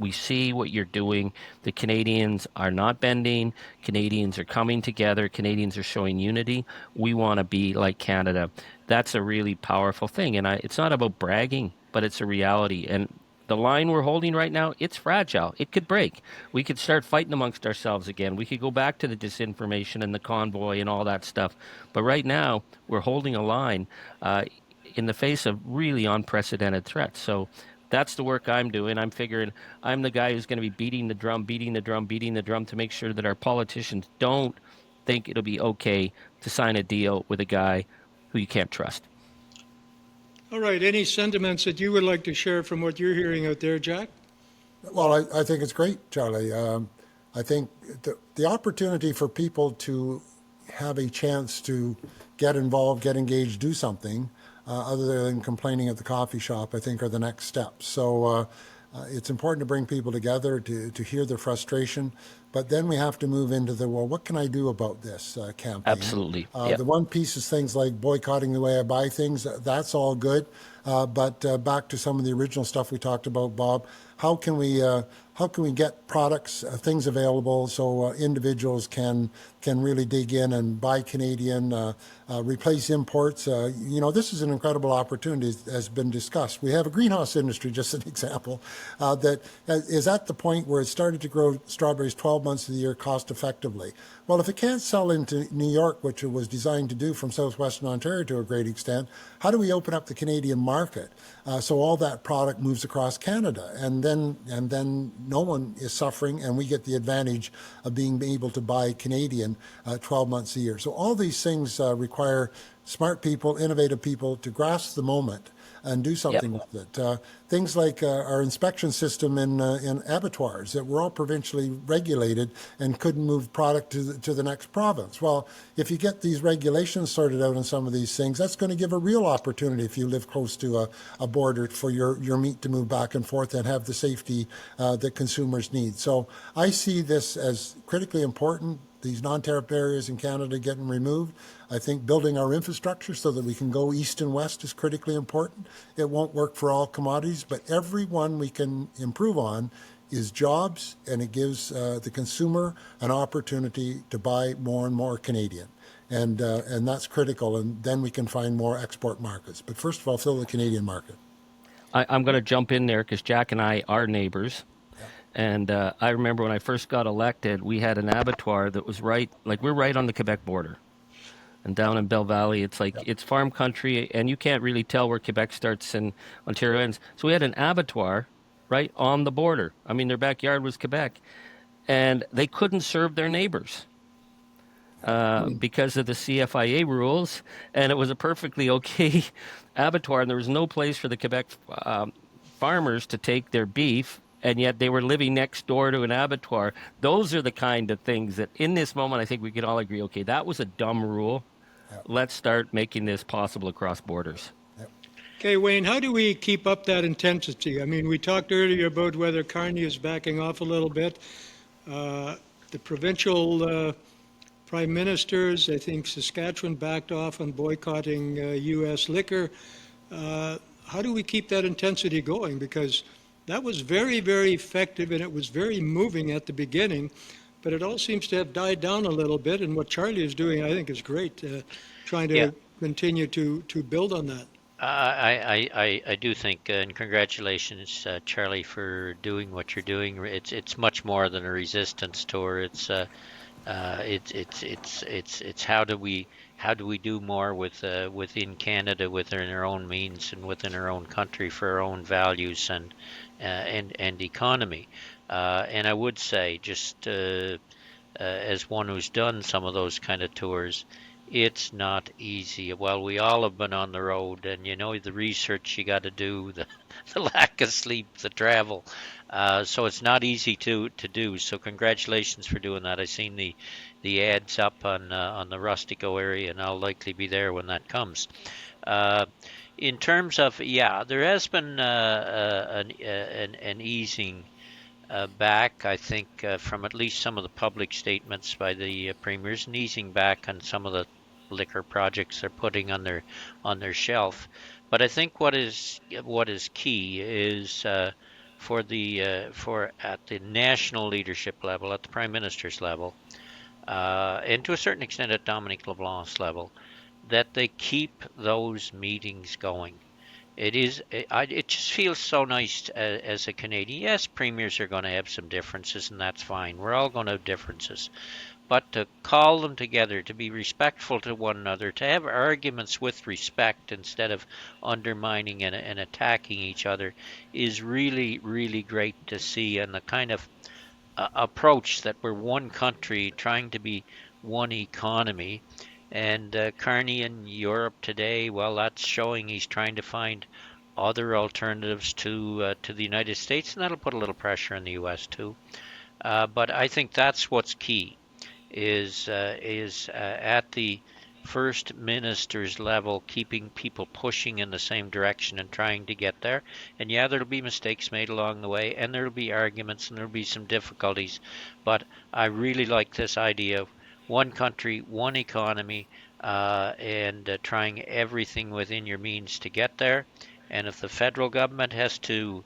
We see what you're doing. The Canadians are not bending. Canadians are coming together. Canadians are showing unity. We want to be like Canada. That's a really powerful thing, and it's not about bragging, but it's a reality. And the line we're holding right now, it's fragile. It could break. We could start fighting amongst ourselves again. We could go back to the disinformation and the convoy and all that stuff. But right now, we're holding a line in the face of really unprecedented threats. So that's the work I'm doing. I'm figuring I'm the guy who's going to be beating the drum to make sure that our politicians don't think it'll be okay to sign a deal with a guy who you can't trust. All right. Any sentiments that you would like to share from what you're hearing out there, Jack? Well, I think it's great, Charlie. I think the opportunity for people to have a chance to get involved, get engaged, do something other than complaining at the coffee shop, I think are the next steps. So it's important to bring people together to hear their frustration, but then we have to move into the, well, what can I do about this campaign? Absolutely. Yep. The one piece is things like boycotting the way I buy things. That's all good. But back to some of the original stuff we talked about, Bob, how can we get products, things available so individuals can really dig in and buy Canadian, replace imports? This is an incredible opportunity, as has been discussed. We have a greenhouse industry, just an example, that is at the point where it started to grow strawberries 12 months of the year cost effectively. Well, if it can't sell into New York, which it was designed to do from southwestern Ontario to a great extent, how do we open up the Canadian market so all that product moves across Canada, and then no one is suffering, and we get the advantage of being able to buy Canadian 12 months a year. So all these things require smart people, innovative people to grasp the moment and do something Yep. with it. Things like our inspection system in abattoirs, that were all provincially regulated and couldn't move product to the next province. Well, if you get these regulations sorted out on some of these things, that's going to give a real opportunity if you live close to a border for your meat to move back and forth and have the safety that consumers need. So I see this as critically important. These non-tariff barriers in Canada getting removed. I think building our infrastructure so that we can go east and west is critically important. It won't work for all commodities, but every one we can improve on is jobs, and it gives the consumer an opportunity to buy more and more Canadian. And that's critical, and then we can find more export markets. But first of all, fill the Canadian market. I'm going to jump in there because Jack and I are neighbors. And I remember when I first got elected, we had an abattoir that was we're right on the Quebec border. And down in Bell Valley, it's like it's farm country, and you can't really tell where Quebec starts and Ontario ends. So we had an abattoir right on the border. I mean, their backyard was Quebec, and they couldn't serve their neighbors because of the CFIA rules, and it was a perfectly okay abattoir, and there was no place for the Quebec farmers to take their beef, and yet they were living next door to an abattoir. Those are the kind of things that in this moment I think we can all agree, okay, that was a dumb rule. Let's start making this possible across borders. Okay, Wayne, how do we keep up that intensity? I mean, we talked earlier about whether Carney is backing off a little bit. The provincial prime ministers, I think Saskatchewan backed off on boycotting U.S. liquor. How do we keep that intensity going? Because that was very, very effective, and it was very moving at the beginning, but it all seems to have died down a little bit, and what Charlie is doing, I think, is great, trying to continue to build on that. I do think, and congratulations, Charlie, for doing what you're doing. It's much more than a resistance tour. It's how do we do more within Canada, within our own means, and within our own country for our own values and economy. And I would say, just as one who's done some of those kind of tours, it's not easy. Well, we all have been on the road, and the research you got to do, the lack of sleep, the travel. So it's not easy to do. So congratulations for doing that. I've seen the ads up on the Rustico area, and I'll likely be there when that comes. In terms of, there has been an easing back, I think, from at least some of the public statements by the premiers, and easing back on some of the liquor projects they're putting on their shelf. But I think what is key is for at the national leadership level, at the prime minister's level, and to a certain extent at Dominic LeBlanc's level, that they keep those meetings going. It just feels so nice as a Canadian. Yes, premiers are going to have some differences, and that's fine. We're all going to have differences. But to call them together, to be respectful to one another, to have arguments with respect instead of undermining and attacking each other is really, really great to see. And the kind of approach that we're one country trying to be one economy. And Carney in Europe today, well, that's showing he's trying to find other alternatives to the United States, and that'll put a little pressure on the U.S. too. But I think that's what's key is at the first minister's level, keeping people pushing in the same direction and trying to get there. And yeah, there'll be mistakes made along the way, and there'll be arguments, and there'll be some difficulties. But I really like this idea of one country, one economy, and trying everything within your means to get there. And if the federal government has to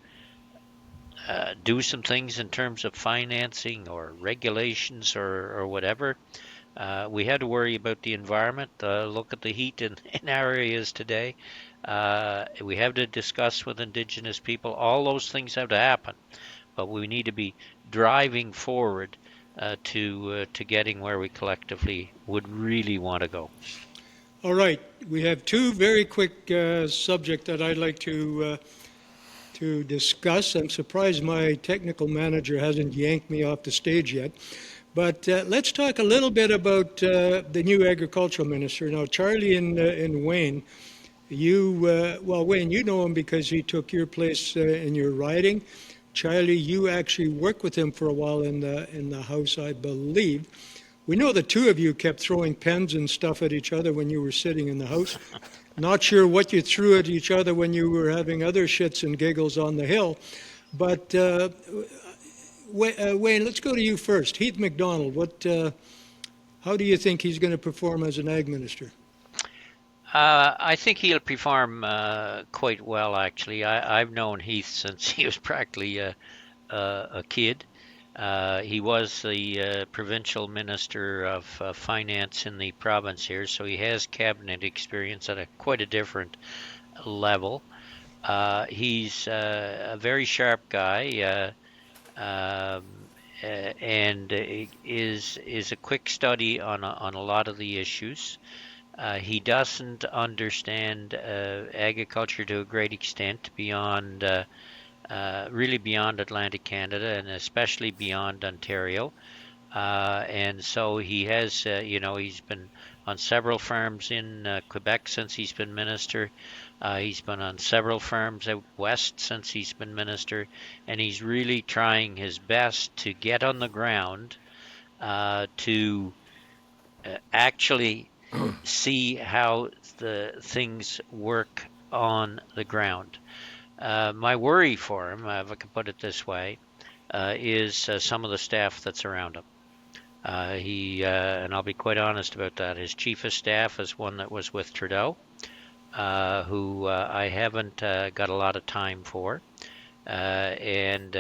do some things in terms of financing or regulations or whatever, we had to worry about the environment. Look at the heat in our areas today. We have to discuss with Indigenous people. All those things have to happen, but we need to be driving forward to getting where we collectively would really want to go. All right, we have two very quick subjects that I'd like to discuss. I'm surprised my technical manager hasn't yanked me off the stage yet. But let's talk a little bit about the new agricultural minister. Now, Charlie and Wayne, Wayne, you know him because he took your place in your riding. Charlie, you actually worked with him for a while in the House, I believe. We know the two of you kept throwing pens and stuff at each other when you were sitting in the House. Not sure what you threw at each other when you were having other shits and giggles on the Hill. But Wayne, let's go to you first. Heath MacDonald, how do you think he's going to perform as an ag minister? I think he'll perform quite well, actually. I've known Heath since he was practically a kid. He was the provincial minister of finance in the province here, so he has cabinet experience at quite a different level. He's a very sharp guy, and is a quick study on a lot of the issues. He doesn't understand agriculture to a great extent beyond really beyond Atlantic Canada and especially beyond Ontario. And so he has, he's been on several farms in Quebec since he's been minister. He's been on several farms out west since he's been minister. And he's really trying his best to get on the ground to actually see how the things work on the ground. My worry for him, if I can put it this way, is some of the staff that's around him. And I'll be quite honest about that, his chief of staff is one that was with Trudeau, who I haven't got a lot of time for. And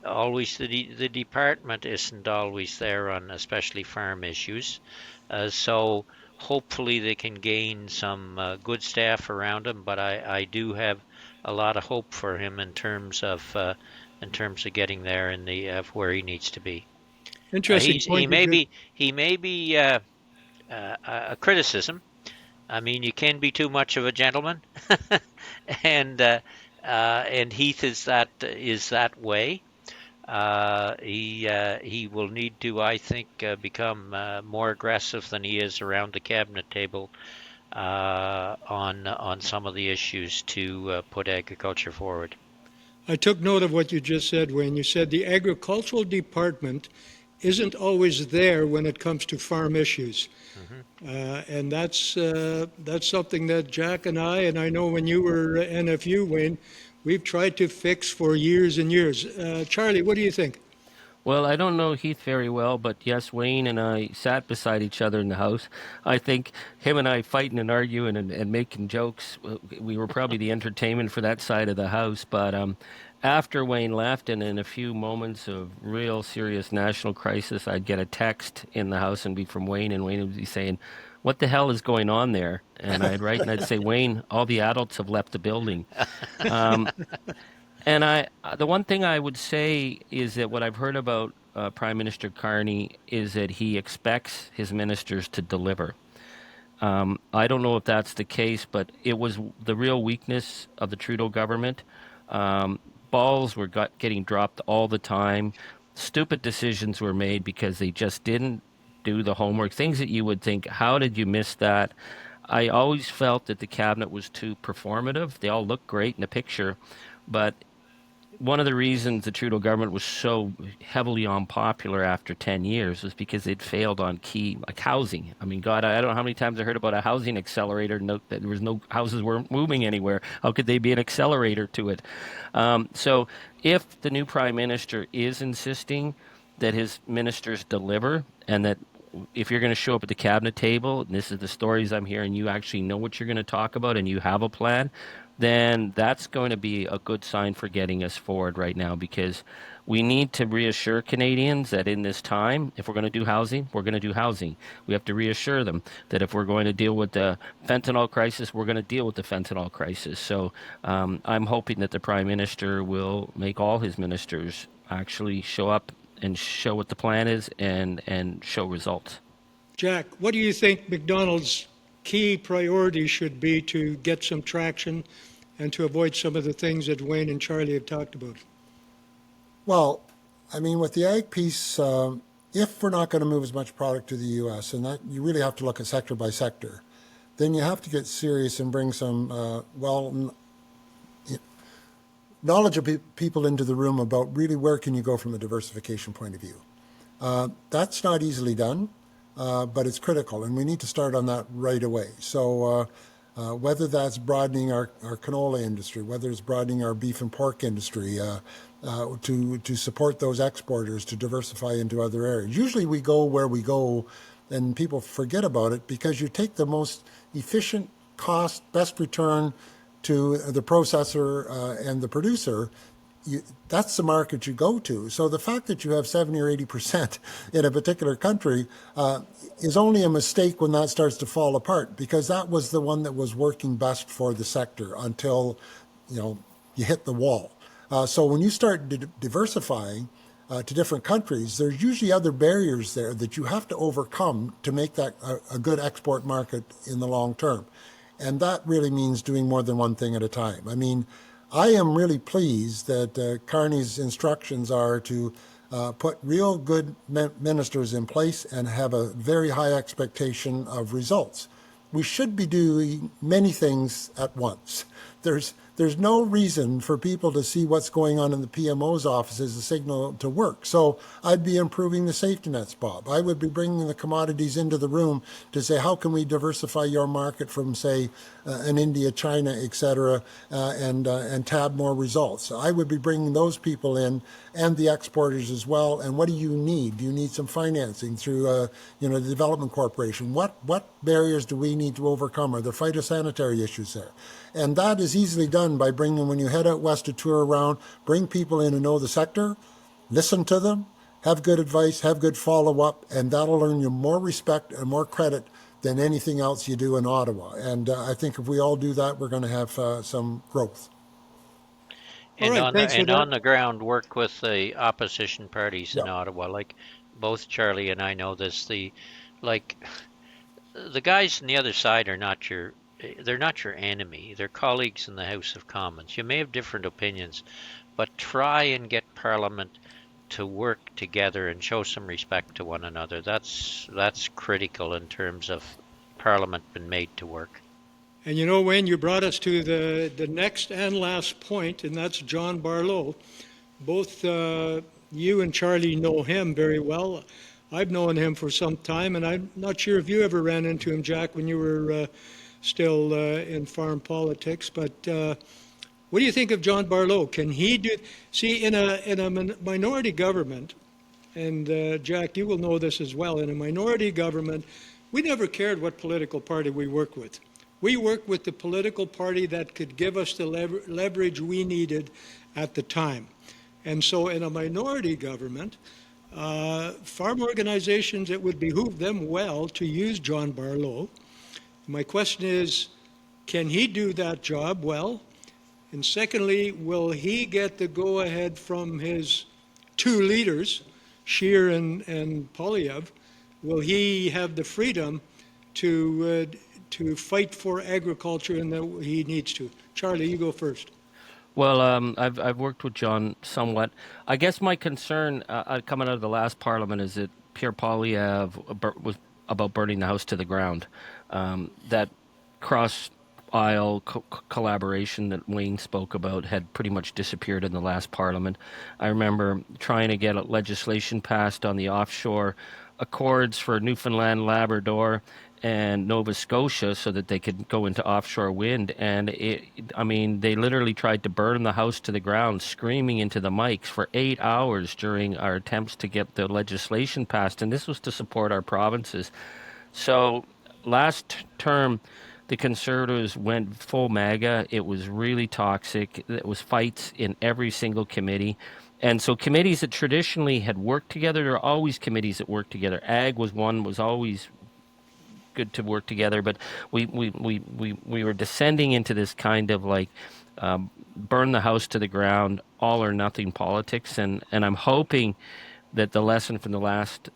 always the department isn't always there on especially farm issues. So hopefully they can gain some good staff around him, but I do have a lot of hope for him in terms of getting there in the where he needs to be. Interesting point. He may be a criticism. I mean, you can be too much of a gentleman, and Heath is that way. He will need to, I think, become more aggressive than he is around the cabinet table on some of the issues to put agriculture forward. I took note of what you just said, Wayne. You said the agricultural department isn't always there when it comes to farm issues. Mm-hmm. And that's something that Jack and I know when you were NFU, Wayne, we've tried to fix for years and years. Charlie, what do you think? Well, I don't know Heath very well, but yes, Wayne and I sat beside each other in the House. I think him and I fighting and arguing and making jokes, we were probably the entertainment for that side of the House. But after Wayne left and in a few moments of real serious national crisis, I'd get a text in the House and be from Wayne, and Wayne would be saying, "What the hell is going on there?" And I'd write and I'd say, "Wayne, all the adults have left the building." And the one thing I would say is that what I've heard about Prime Minister Carney is that he expects his ministers to deliver. I don't know if that's the case, but it was the real weakness of the Trudeau government. Balls were getting dropped all the time. Stupid decisions were made because they just didn't do the homework. Things that you would think, how did you miss that? I always felt that the cabinet was too performative. They all look great in a picture, but one of the reasons the Trudeau government was so heavily unpopular after 10 years was because it failed on key, like housing. I mean, God, I don't know how many times I heard about a housing accelerator. No, that there was no houses weren't moving anywhere. How could they be an accelerator to it? So if the new prime minister is insisting that his ministers deliver and that if you're going to show up at the cabinet table, and this is the stories I'm hearing, you actually know what you're going to talk about and you have a plan, then that's going to be a good sign for getting us forward right now, because we need to reassure Canadians that in this time, if we're going to do housing, we're going to do housing. We have to reassure them that if we're going to deal with the fentanyl crisis, we're going to deal with the fentanyl crisis. So I'm hoping that the Prime Minister will make all his ministers actually show up and show what the plan is and show results. Jack, what do you think McDonald's key priority should be to get some traction and to avoid some of the things that Wayne and Charlie have talked about? Well, I mean, with the ag piece, if we're not going to move as much product to the U.S., and that you really have to look at sector by sector, then you have to get serious and bring some knowledgeable people into the room about really where can you go from a diversification point of view. That's not easily done, but it's critical, and we need to start on that right away. So whether that's broadening our canola industry, whether it's broadening our beef and pork industry, to support those exporters to diversify into other areas. Usually we go where we go and people forget about it because you take the most efficient cost, best return to the processor and the producer. That's the market you go to. So the fact that you have 70 or 80% in a particular country is only a mistake when that starts to fall apart, because that was the one that was working best for the sector until you hit the wall. So when you start diversifying to different countries, there's usually other barriers there that you have to overcome to make that a good export market in the long term. And that really means doing more than one thing at a time. I mean, I am really pleased that Carney's instructions are to put real good ministers in place and have a very high expectation of results. We should be doing many things at once. There's no reason for people to see what's going on in the PMO's office as a signal to work. So I'd be improving the safety nets, Bob. I would be bringing the commodities into the room to say, how can we diversify your market from, say, an India, China, et cetera, and tab more results. I would be bringing those people in and the exporters as well. And what do you need? Do you need some financing through, the Development Corporation? What barriers do we need to overcome? Are there phytosanitary issues there? And that is easily done by bringing, when you head out west to tour around, bring people in who know the sector, listen to them, have good advice, have good follow-up, and that'll earn you more respect and more credit than anything else you do in Ottawa. And I think if we all do that, we're going to have some growth. And All right, thanks for that. on the ground, work with the opposition parties in Yeah. Ottawa. Like both Charlie and I know this. The guys on the other side are not they're not your enemy. They're colleagues in the House of Commons. You may have different opinions, but try and get Parliament to work together and show some respect to one another. That's critical in terms of Parliament being made to work. And Wayne, you brought us to the next and last point, and that's John Barlow. Both you and Charlie know him very well. I've known him for some time, and I'm not sure if you ever ran into him, Jack, when you were still in farm politics. But what do you think of John Barlow? Can he do? See, in a minority government, and Jack, you will know this as well. In a minority government, we never cared what political party we worked with. We worked with the political party that could give us the leverage we needed at the time. And so in a minority government, farm organizations, it would behoove them well to use John Barlow. My question is, can he do that job well? And secondly, will he get the go-ahead from his two leaders, Scheer and Poilievre? Will he have the freedom to fight for agriculture and that he needs to? Charlie, you go first. Well, I've worked with John somewhat. I guess my concern coming out of the last Parliament is that Pierre Poilievre was about burning the house to the ground. That aisle collaboration that Wayne spoke about had pretty much disappeared in the last parliament. I remember trying to get legislation passed on the offshore accords for Newfoundland, Labrador, and Nova Scotia so that they could go into offshore wind. And I mean, they literally tried to burn the house to the ground, screaming into the mics for 8 hours during our attempts to get the legislation passed. And this was to support our provinces. So last term, the Conservatives went full MAGA. It was really toxic. It was fights in every single committee. And so committees that traditionally had worked together, there are always committees that work together. Ag was one, was always good to work together, but we were descending into this kind of like burn the house to the ground, all or nothing politics. And I'm hoping that the lesson from the last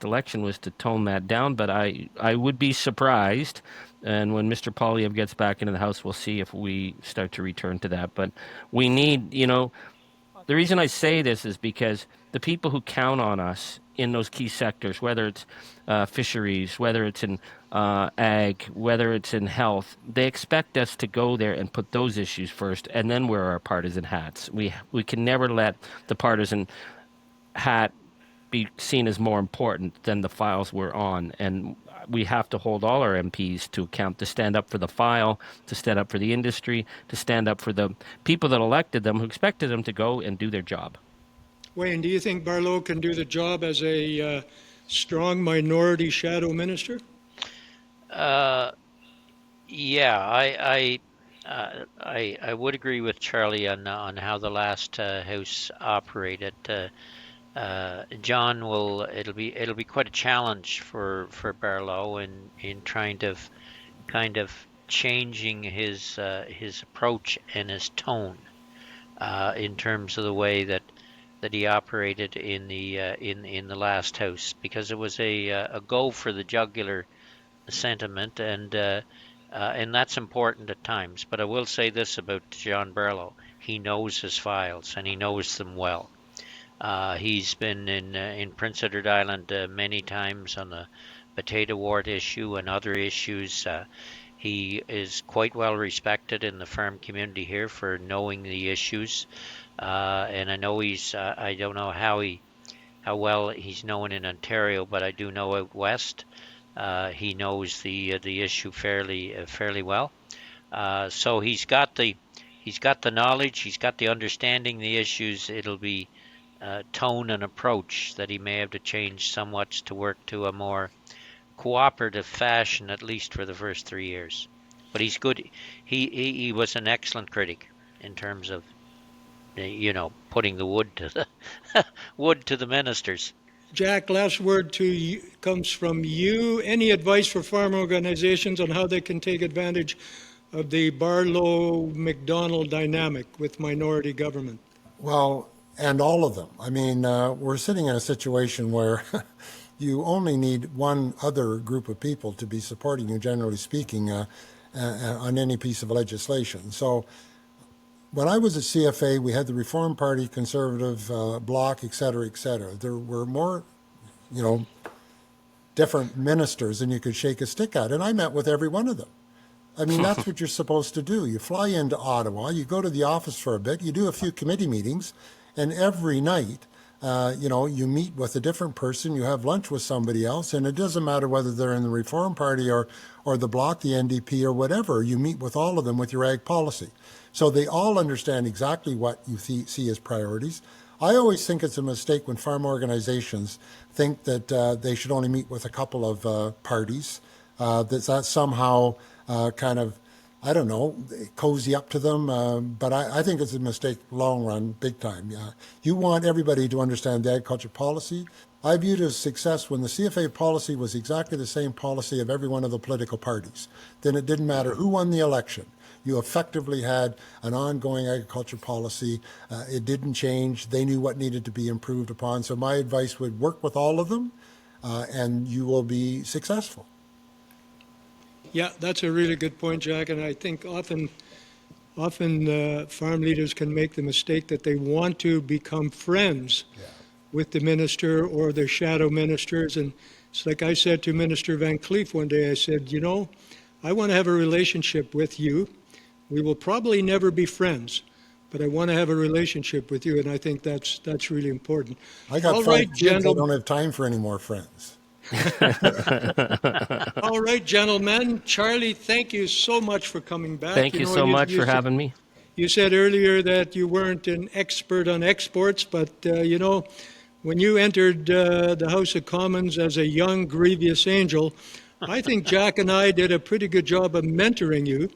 election was to tone that down, but I would be surprised. And when Mr. Poilievre gets back into the House, we'll see if we start to return to that. But we need, the reason I say this is because the people who count on us in those key sectors, whether it's fisheries, whether it's in ag, whether it's in health, they expect us to go there and put those issues first and then wear our partisan hats. We can never let the partisan hat be seen as more important than the files we're on. And we have to hold all our MPs to account, to stand up for the file, to stand up for the industry, to stand up for the people that elected them, who expected them to go and do their job. Wayne, do you think Barlow can do the job as a strong minority shadow minister? Yeah, I would agree with Charlie on how the last House operated. John it'll be quite a challenge for Barlow in trying to kind of changing his approach and his tone in terms of the way that he operated in the last House, because it was a go for the jugular sentiment, and that's important at times. But I will say this about John Barlow: he knows his files and he knows them well. He's been in Prince Edward Island many times on the potato wart issue and other issues. He is quite well respected in the farm community here for knowing the issues. And I know I don't know how well he's known in Ontario, but I do know out west, he knows the issue fairly well. So he's got the knowledge, he's got the understanding the issues. It'll be tone and approach that he may have to change somewhat to work to a more cooperative fashion, at least for the first 3 years. But he's good. He was an excellent critic in terms of putting the wood to the ministers. Jack, last word to you comes from you. Any advice for farm organizations on how they can take advantage of the Barlow-McDonald dynamic with minority government? Well, and all of them. I mean, we're sitting in a situation where you only need one other group of people to be supporting you, generally speaking, on any piece of legislation. So when I was at CFA, we had the Reform Party, Conservative Bloc, et cetera, et cetera. There were more, different ministers than you could shake a stick at, and I met with every one of them. I mean, that's what you're supposed to do. You fly into Ottawa, you go to the office for a bit, you do a few committee meetings, and every night, you meet with a different person, you have lunch with somebody else, and it doesn't matter whether they're in the Reform Party or the Bloc, the NDP, or whatever. You meet with all of them with your ag policy. So they all understand exactly what you see as priorities. I always think it's a mistake when farm organizations think that they should only meet with a couple of parties, that somehow kind of, I don't know, cozy up to them, but I think it's a mistake long run, big time. You want everybody to understand the agriculture policy. I viewed it as success when the CFA policy was exactly the same policy of every one of the political parties. Then it didn't matter who won the election. You effectively had an ongoing agriculture policy. It didn't change. They knew what needed to be improved upon. So my advice would work with all of them, and you will be successful. Yeah, that's a really good point, Jack. And I think often farm leaders can make the mistake that they want to become friends with the minister or their shadow ministers. And it's like I said to Minister Van Cleef one day, I said, I want to have a relationship with you. We will probably never be friends, but I want to have a relationship with you, and I think that's really important. I got All 5 right, kids. I gentlemen. don't have time for any more friends. All right, gentlemen. Charlie, thank you so much for coming back. Thank you so much for having me. You said earlier that you weren't an expert on exports, but when you entered the House of Commons as a young, grievous angel, I think Jack and I did a pretty good job of mentoring you.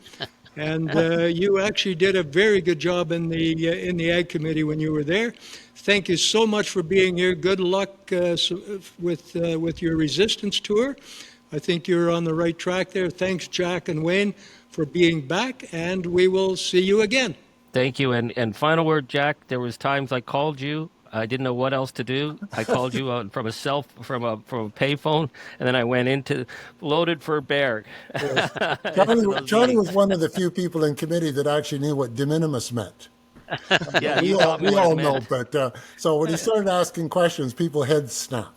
And you actually did a very good job in the Ag Committee when you were there. Thank you so much for being here. Good luck with your resistance tour. I think you're on the right track there. Thanks, Jack and Wayne, for being back, and we will see you again. Thank you. And final word, Jack. There was times I called you. I didn't know what else to do. I called you from a payphone, and then I went into loaded for bear. Yes. Charlie was one of the few people in committee that actually knew what de minimis meant. Yeah, We you all, taught me we what all it know, meant. but so when he started asking questions, people's heads snapped.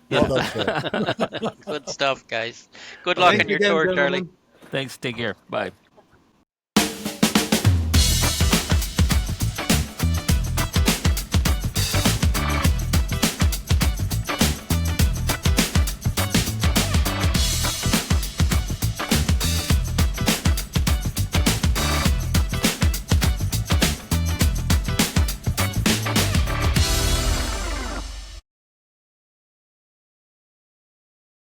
Yeah. Well, that's fair. Good stuff, guys. Good luck Thanks on your again, tour, gentlemen. Charlie. Thanks. Take care. Bye.